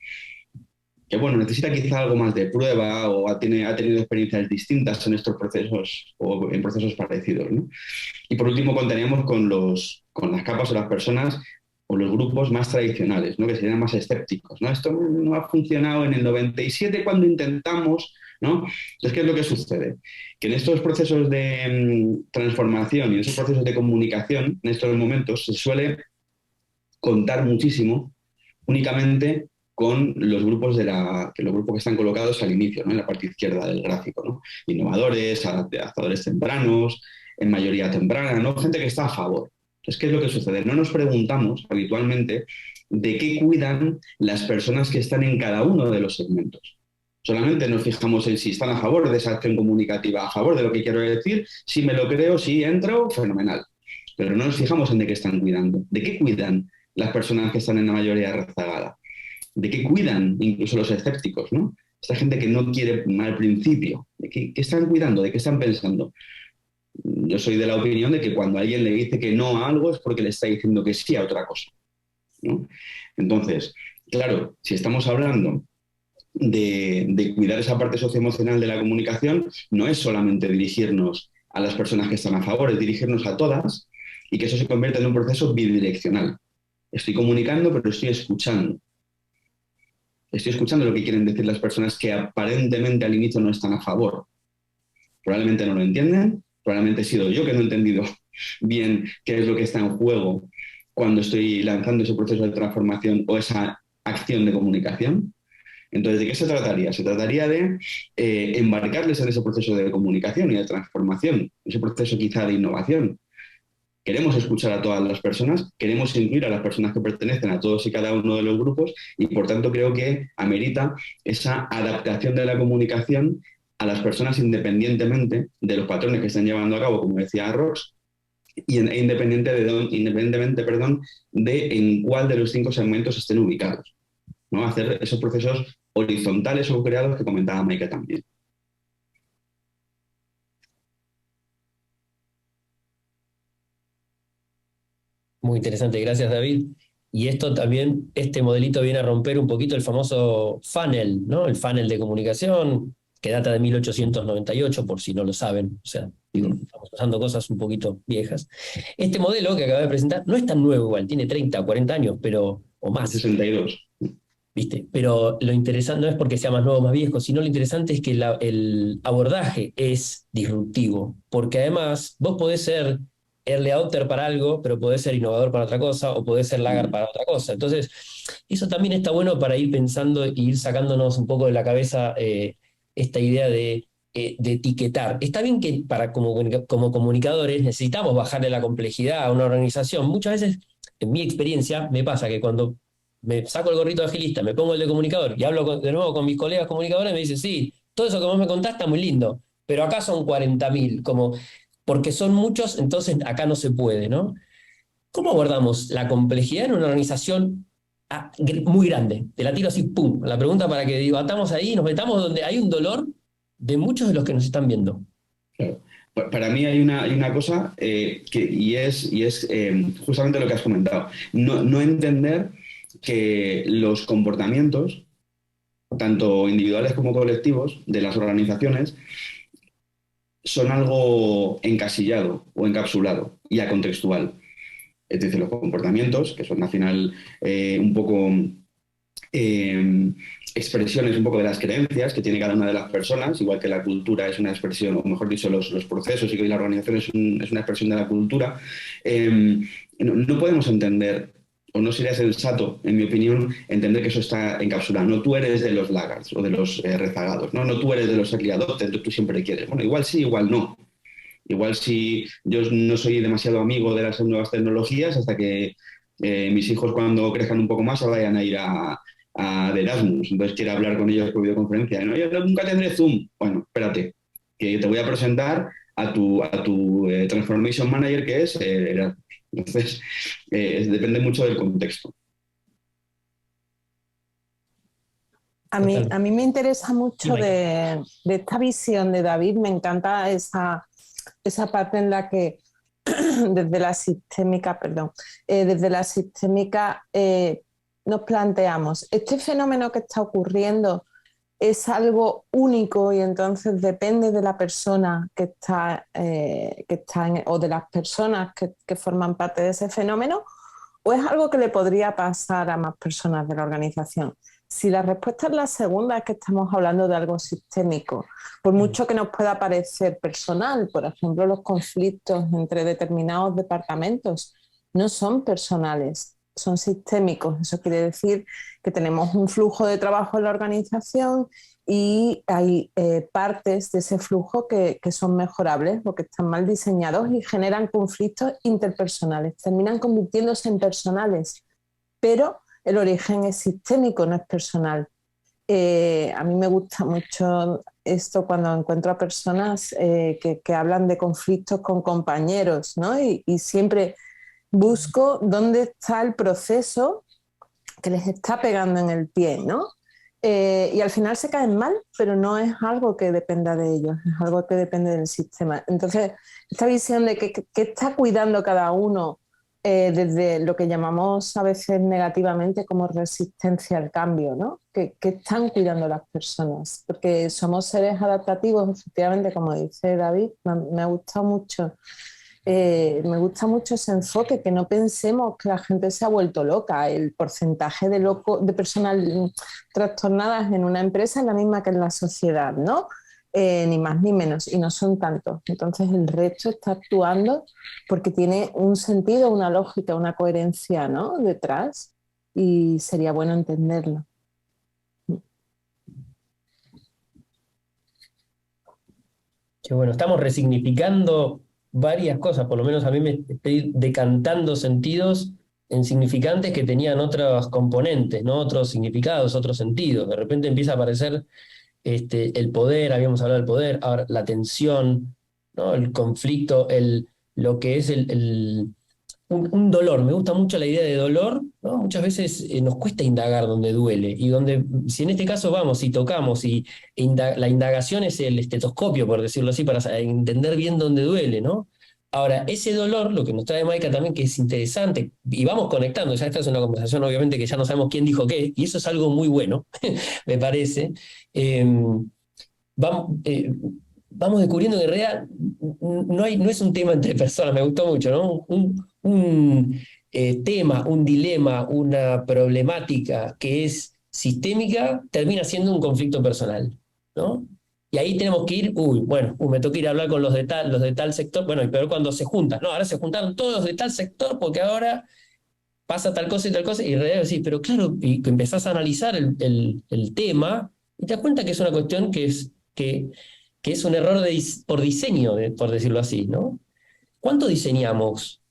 que bueno, necesita quizá algo más de prueba o ha tenido experiencias distintas en estos procesos o en procesos parecidos, ¿no? Y por último contaríamos con las capas o las personas o los grupos más tradicionales, ¿no?, que serían más escépticos, ¿no? Esto no ha funcionado en el 97 cuando intentamos, ¿no? Entonces, ¿qué es lo que sucede? Que en estos procesos de transformación y en esos procesos de comunicación, en estos momentos, se suele contar muchísimo únicamente con los grupos que están colocados al inicio, ¿no?, en la parte izquierda del gráfico, ¿no? Innovadores, adaptadores tempranos, en mayoría temprana, ¿no? Gente que está a favor. Entonces, ¿qué es lo que sucede? No nos preguntamos habitualmente de qué cuidan las personas que están en cada uno de los segmentos. Solamente nos fijamos en si están a favor de esa acción comunicativa, a favor de lo que quiero decir, si me lo creo, si entro, fenomenal. Pero no nos fijamos en de qué están cuidando. ¿De qué cuidan las personas que están en la mayoría rezagada? ¿De qué cuidan incluso los escépticos, ¿no? Esta gente que no quiere al principio. ¿De qué están cuidando? ¿De qué están pensando? Yo soy de la opinión de que cuando alguien le dice que no a algo es porque le está diciendo que sí a otra cosa, ¿no? Entonces, claro, si estamos hablando de cuidar esa parte socioemocional de la comunicación, no es solamente dirigirnos a las personas que están a favor, es dirigirnos a todas y que eso se convierta en un proceso bidireccional. Estoy comunicando, pero estoy escuchando. Estoy escuchando lo que quieren decir las personas que aparentemente al inicio no están a favor. Probablemente no lo entienden, probablemente he sido yo que no he entendido bien qué es lo que está en juego cuando estoy lanzando ese proceso de transformación o esa acción de comunicación. Entonces, ¿de qué se trataría? Se trataría de embarcarles en ese proceso de comunicación y de transformación, ese proceso quizá de innovación. Queremos escuchar a todas las personas, queremos incluir a las personas que pertenecen a todos y cada uno de los grupos y, por tanto, creo que amerita esa adaptación de la comunicación a las personas independientemente de los patrones que están llevando a cabo, como decía Rox, y independientemente de en cuál de los 5 segmentos estén ubicados, ¿no? Hacer esos procesos horizontales o creados que comentaba Maika también. Muy interesante, gracias David. Y esto también, este modelito viene a romper un poquito el famoso funnel, ¿no? El funnel de comunicación, que data de 1898, por si no lo saben. O sea, digo, estamos usando cosas un poquito viejas. Este modelo que acabo de presentar no es tan nuevo igual, tiene 30 o 40 años, o más. 62. ¿Viste? Pero lo interesante no es porque sea más nuevo o más viejo, sino lo interesante es que el abordaje es disruptivo, porque además vos podés ser early adopter para algo, pero podés ser innovador para otra cosa, o podés ser laggard para otra cosa. Entonces, eso también está bueno para ir pensando y ir sacándonos un poco de la cabeza esta idea de etiquetar. Está bien que como comunicadores necesitamos bajarle la complejidad a una organización. Muchas veces, en mi experiencia, me pasa que cuando me saco el gorrito de agilista, me pongo el de comunicador y hablo de nuevo con mis colegas comunicadores, me dicen, sí, todo eso que vos me contás está muy lindo, pero acá son 40.000, como, porque son muchos, entonces acá no se puede, ¿no? ¿Cómo abordamos la complejidad en una organización muy grande? Te la tiro así, pum. La pregunta para que debatamos ahí, nos metamos donde hay un dolor de muchos de los que nos están viendo. Claro. Para mí hay una cosa y es justamente lo que has comentado. No entender que los comportamientos, tanto individuales como colectivos, de las organizaciones, son algo encasillado o encapsulado y acontextual. Es decir, los comportamientos, que son al final un poco expresiones un poco de las creencias que tiene cada una de las personas, igual que la cultura es una expresión, o mejor dicho, los procesos y que la organización es una expresión de la cultura. No podemos entender, o no sería sensato, en mi opinión, entender que eso está encapsulado. No tú eres de los laggards o de los rezagados, no tú eres de los early adopters, tú siempre quieres. Bueno, igual sí, igual no. Igual si yo no soy demasiado amigo de las nuevas tecnologías hasta que mis hijos cuando crezcan un poco más se vayan a ir de Erasmus, entonces quiero hablar con ellos por videoconferencia. No, yo nunca tendré Zoom. Bueno, espérate, que te voy a presentar a tu Transformation Manager, que es Erasmus. Entonces, depende mucho del contexto. A mí me interesa mucho de esta visión de David, me encanta esa parte en la que desde la sistémica nos planteamos, este fenómeno que está ocurriendo es algo único y entonces depende de la persona que está o de las personas que forman parte de ese fenómeno, o es algo que le podría pasar a más personas de la organización. Si la respuesta es la segunda, es que estamos hablando de algo sistémico. Por mucho que nos pueda parecer personal, por ejemplo, los conflictos entre determinados departamentos no son personales, son sistémicos. Eso quiere decir que tenemos un flujo de trabajo en la organización y hay partes de ese flujo que son mejorables o que están mal diseñados y generan conflictos interpersonales, terminan convirtiéndose en personales, pero el origen es sistémico, no es personal. A mí me gusta mucho esto cuando encuentro a personas que hablan de conflictos con compañeros, ¿no? Y siempre busco dónde está el proceso que les está pegando en el pie, ¿no? Y al final se caen mal, pero no es algo que dependa de ellos, es algo que depende del sistema. Entonces, esta visión de que está cuidando cada uno desde lo que llamamos a veces negativamente como resistencia al cambio, ¿no? Que están cuidando las personas, porque somos seres adaptativos, efectivamente, como dice David, me ha gustado mucho. Me gusta mucho ese enfoque, que no pensemos que la gente se ha vuelto loca. El porcentaje de personas trastornadas en una empresa es la misma que en la sociedad, ¿no? Ni más ni menos, y no son tantos. Entonces el resto está actuando porque tiene un sentido, una lógica, una coherencia, ¿no?, detrás, y sería bueno entenderlo. Que bueno, estamos resignificando varias cosas, por lo menos a mí me estoy decantando sentidos en significantes que tenían otros componentes, ¿no?, otros significados, otros sentidos. De repente empieza a aparecer el poder, habíamos hablado del poder, ahora la tensión, ¿no?, el conflicto, lo que es un dolor. Me gusta mucho la idea de dolor, ¿no? Muchas veces nos cuesta indagar donde duele, y si en este caso vamos y tocamos, la indagación es el estetoscopio, por decirlo así, para entender bien dónde duele, ¿no? Ahora, ese dolor, lo que nos trae Maika también, que es interesante, y vamos conectando, ya esta es una conversación obviamente que ya no sabemos quién dijo qué, y eso es algo muy bueno, me parece. Vamos descubriendo que en realidad no es un tema entre personas, me gustó mucho, ¿no? Un tema, un dilema, una problemática que es sistémica, termina siendo un conflicto personal, ¿no? Y ahí tenemos que ir, me toca ir a hablar con los de tal sector, bueno, y peor cuando se juntan, no, ahora se juntaron todos de tal sector porque ahora pasa tal cosa, y en realidad decís, pero claro, y empezás a analizar el tema, y te das cuenta que es una cuestión que es un error por diseño, por decirlo así, ¿no? ¿Cuánto diseñamos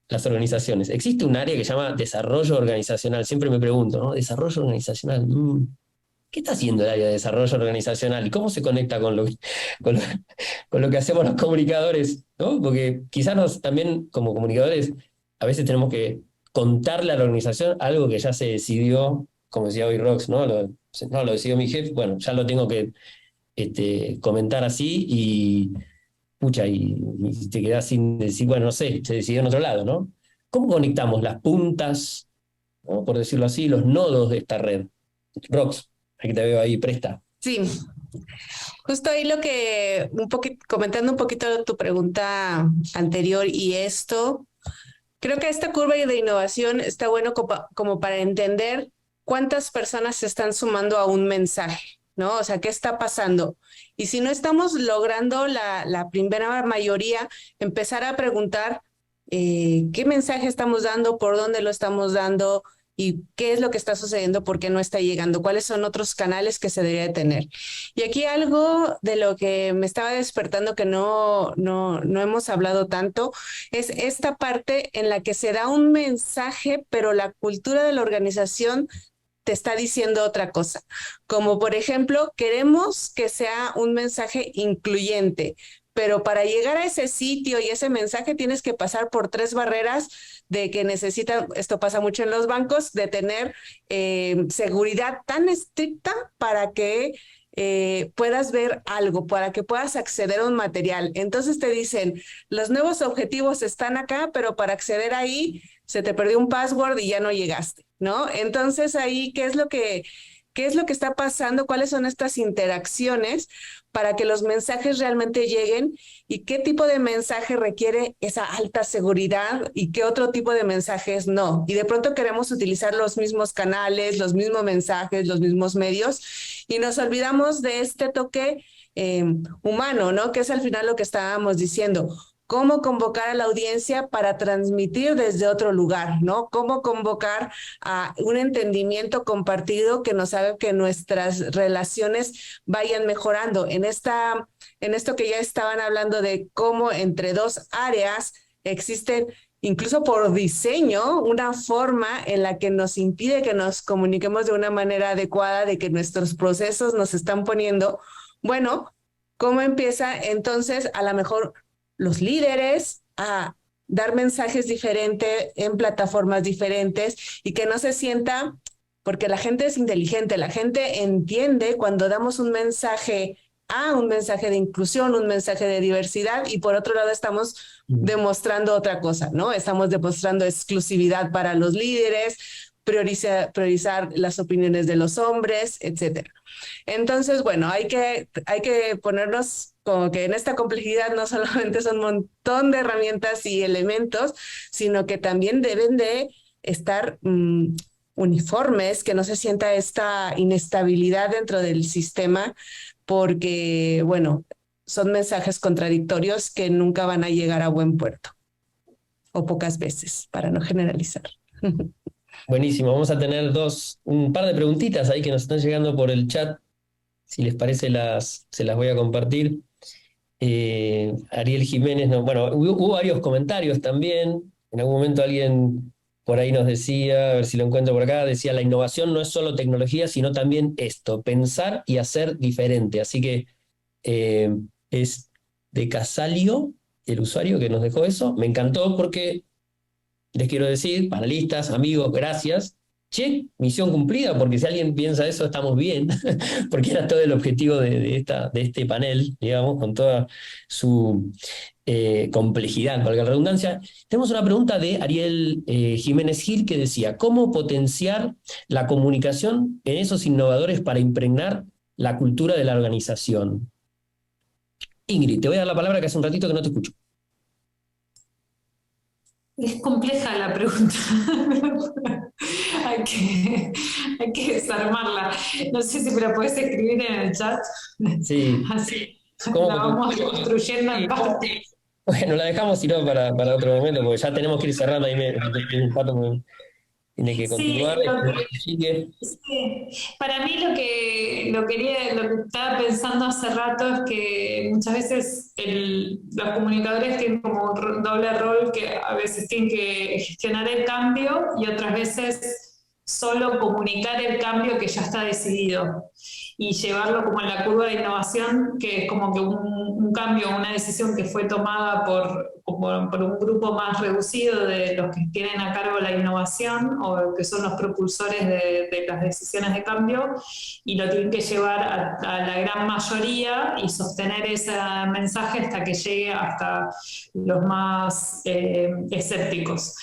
las organizaciones? Existe un área que se llama desarrollo organizacional, siempre me pregunto, ¿no? Desarrollo organizacional, ¿qué está haciendo el área de desarrollo organizacional? ¿Y cómo se conecta con lo que hacemos los comunicadores? ¿No? Porque quizás también como comunicadores a veces tenemos que contarle a la organización algo que ya se decidió, como decía hoy Rox, ¿no? Lo decidió mi jefe, bueno, ya lo tengo que comentar así y te quedás sin decir, bueno, no sé, se decidió en otro lado, ¿no? ¿Cómo conectamos las puntas, ¿no? Por decirlo así, los nodos de esta red? Rox, aquí te veo ahí, presta. Sí, justo ahí comentando un poquito tu pregunta anterior y esto, creo que esta curva de innovación está bueno como para entender cuántas personas se están sumando a un mensaje, ¿no? O sea, ¿qué está pasando? Y si no estamos logrando la primera mayoría, empezar a preguntar qué mensaje estamos dando, por dónde lo estamos dando y qué es lo que está sucediendo, por qué no está llegando, cuáles son otros canales que se debería de tener. Y aquí algo de lo que me estaba despertando que no hemos hablado tanto es esta parte en la que se da un mensaje, pero la cultura de la organización te está diciendo otra cosa. Como por ejemplo, queremos que sea un mensaje incluyente, pero para llegar a ese sitio y ese mensaje tienes que pasar por 3 barreras de que necesitan, esto pasa mucho en los bancos, de tener seguridad tan estricta para que puedas ver algo, para que puedas acceder a un material. Entonces te dicen, los nuevos objetivos están acá, pero para acceder ahí se te perdió un password y ya no llegaste, ¿no? Entonces ahí, ¿qué es lo que está pasando? ¿Cuáles son estas interacciones para que los mensajes realmente lleguen? ¿Y qué tipo de mensaje requiere esa alta seguridad y qué otro tipo de mensajes no? Y de pronto queremos utilizar los mismos canales, los mismos mensajes, los mismos medios y nos olvidamos de este toque humano, ¿no? Que es al final lo que estábamos diciendo. Cómo convocar a la audiencia para transmitir desde otro lugar, ¿no? Cómo convocar a un entendimiento compartido que nos haga que nuestras relaciones vayan mejorando. En esto que ya estaban hablando de cómo entre 2 áreas existen, incluso por diseño, una forma en la que nos impide que nos comuniquemos de una manera adecuada, de que nuestros procesos nos están poniendo, bueno, ¿cómo empieza entonces a lo mejor los líderes a dar mensajes diferentes en plataformas diferentes y que no se sienta, porque la gente es inteligente, la gente entiende cuando damos un mensaje de inclusión, un mensaje de diversidad y por otro lado estamos demostrando otra cosa, ¿no? Estamos demostrando exclusividad para los líderes, priorizar las opiniones de los hombres, etcétera. Entonces, bueno, hay que ponernos como que en esta complejidad no solamente son un montón de herramientas y elementos, sino que también deben de estar uniformes, que no se sienta esta inestabilidad dentro del sistema, porque, bueno, son mensajes contradictorios que nunca van a llegar a buen puerto, o pocas veces, para no generalizar. Buenísimo, vamos a tener un par de preguntitas ahí que nos están llegando por el chat. Si les parece, se las voy a compartir. Ariel Jiménez, bueno, hubo varios comentarios también. En algún momento alguien por ahí nos decía, a ver si lo encuentro por acá, decía, la innovación no es solo tecnología, sino también esto, pensar y hacer diferente. Así que es de Casalio, el usuario que nos dejó eso. Me encantó porque les quiero decir, panelistas, amigos, gracias. Che, misión cumplida, porque si alguien piensa eso, estamos bien, porque era todo el objetivo de este panel, digamos, con toda su complejidad, valga la redundancia. Tenemos una pregunta de Ariel Jiménez Gil que decía, ¿cómo potenciar la comunicación en esos innovadores para impregnar la cultura de la organización? Ingrid, te voy a dar la palabra que hace un ratito que no te escucho. Es compleja la pregunta. hay que desarmarla. No sé si me la puedes escribir en el chat. Sí. Así ¿Cómo? la vamos construyendo en parte. Bueno, la dejamos si no para otro momento, porque ya tenemos que ir cerrando ahí. El Pato tiene que Sí, continuar. Sigue. sí. Para mí lo que estaba pensando hace rato es que muchas veces los comunicadores tienen como un doble rol, que a veces tienen que gestionar el cambio y otras veces solo comunicar el cambio que ya está decidido y llevarlo como en la curva de innovación, que es como que un cambio, una decisión que fue tomada por un grupo más reducido de los que tienen a cargo la innovación o que son los propulsores de las decisiones de cambio, y lo tienen que llevar a la gran mayoría y sostener ese mensaje hasta que llegue hasta los más escépticos.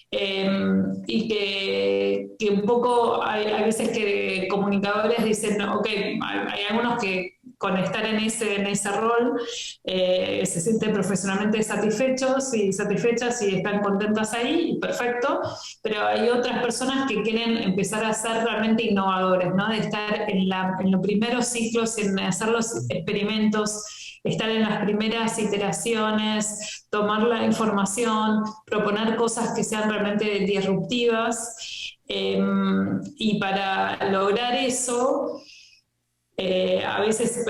Y que un poco hay veces que comunicadores dicen, ok, hay algunos que con estar en ese rol se sienten profesionalmente satisfechos y satisfechas y están contentas ahí, perfecto, pero hay otras personas que quieren empezar a ser realmente innovadores, ¿no? De estar en los primeros ciclos, en hacer los experimentos, estar en las primeras iteraciones, tomar la información, proponer cosas que sean realmente disruptivas. Y para lograr eso, a veces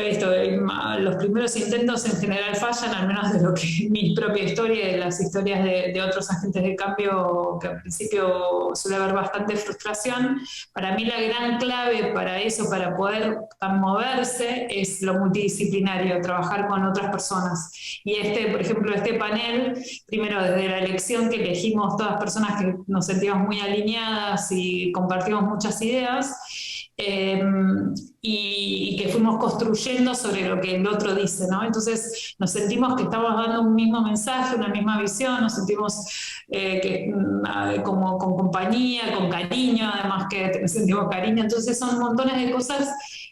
los primeros intentos en general fallan, al menos de lo que mi propia historia y de las historias de otros agentes de cambio, que al principio suele haber bastante frustración. Para mí la gran clave para eso, para poder moverse, es lo multidisciplinario, trabajar con otras personas. Y por ejemplo, este panel, primero desde la elección que elegimos todas personas que nos sentíamos muy alineadas y compartimos muchas ideas, y que fuimos construyendo sobre lo que el otro dice, ¿no? Entonces nos sentimos que estamos dando un mismo mensaje, una misma visión, nos sentimos como con compañía, con cariño, además que sentimos cariño. Entonces son montones de cosas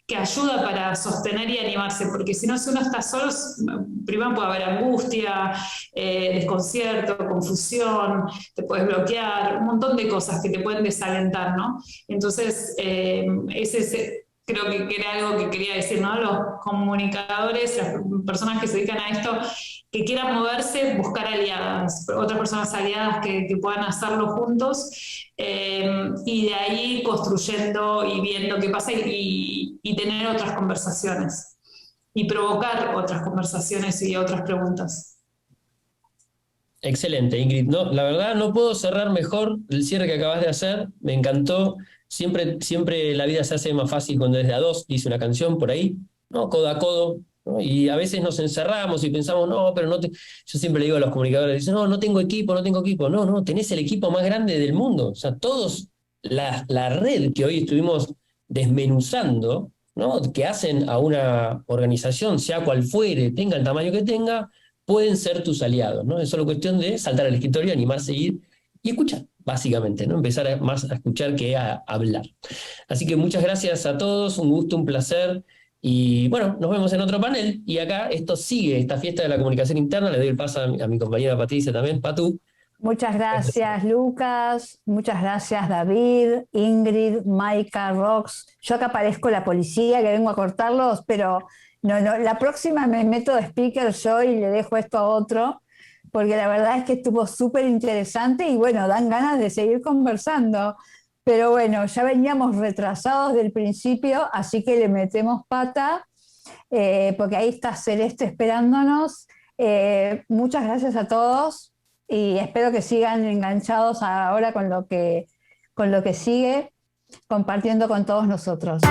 que ayuda para sostener y animarse, porque si no, si uno está solo, primero puede haber angustia, desconcierto, confusión, te puedes bloquear, un montón de cosas que te pueden desalentar, ¿no? Entonces, creo que era algo que quería decir, ¿no? Los comunicadores, las personas que se dedican a esto, que quieran moverse, buscar aliadas, otras personas aliadas que puedan hacerlo juntos, y de ahí construyendo y viendo qué pasa y tener otras conversaciones y provocar otras conversaciones y otras preguntas. Excelente, Ingrid. No, la verdad no puedo cerrar mejor el cierre que acabas de hacer. Me encantó. Siempre la vida se hace más fácil cuando es de a dos, dice una canción por ahí, ¿no? Codo a codo, ¿no? Y a veces nos encerramos y pensamos, no, pero no te... Yo siempre le digo a los comunicadores, dicen, no tengo equipo, no tengo equipo. No, tenés el equipo más grande del mundo. O sea, todos, la red que hoy estuvimos desmenuzando, ¿no? Que hacen a una organización, sea cual fuere, tenga el tamaño que tenga, pueden ser tus aliados, ¿no? Es solo cuestión de saltar al escritorio, animarse a ir y escuchar, básicamente, ¿no? Empezar más a escuchar que a hablar. Así que muchas gracias a todos, un gusto, un placer, y bueno, nos vemos en otro panel, y acá esto sigue, esta fiesta de la comunicación interna. Le doy el paso a mi compañera Patricia también. Patu. Muchas gracias, Lucas. Muchas gracias, David, Ingrid, Maika, Rox. Yo acá parezco la policía que vengo a cortarlos, pero no, la próxima me meto de speaker yo y le dejo esto a otro, porque la verdad es que estuvo súper interesante y bueno, dan ganas de seguir conversando. Pero bueno, ya veníamos retrasados del principio, así que le metemos pata, porque ahí está Celeste esperándonos. Muchas gracias a todos y espero que sigan enganchados ahora con lo que sigue, compartiendo con todos nosotros.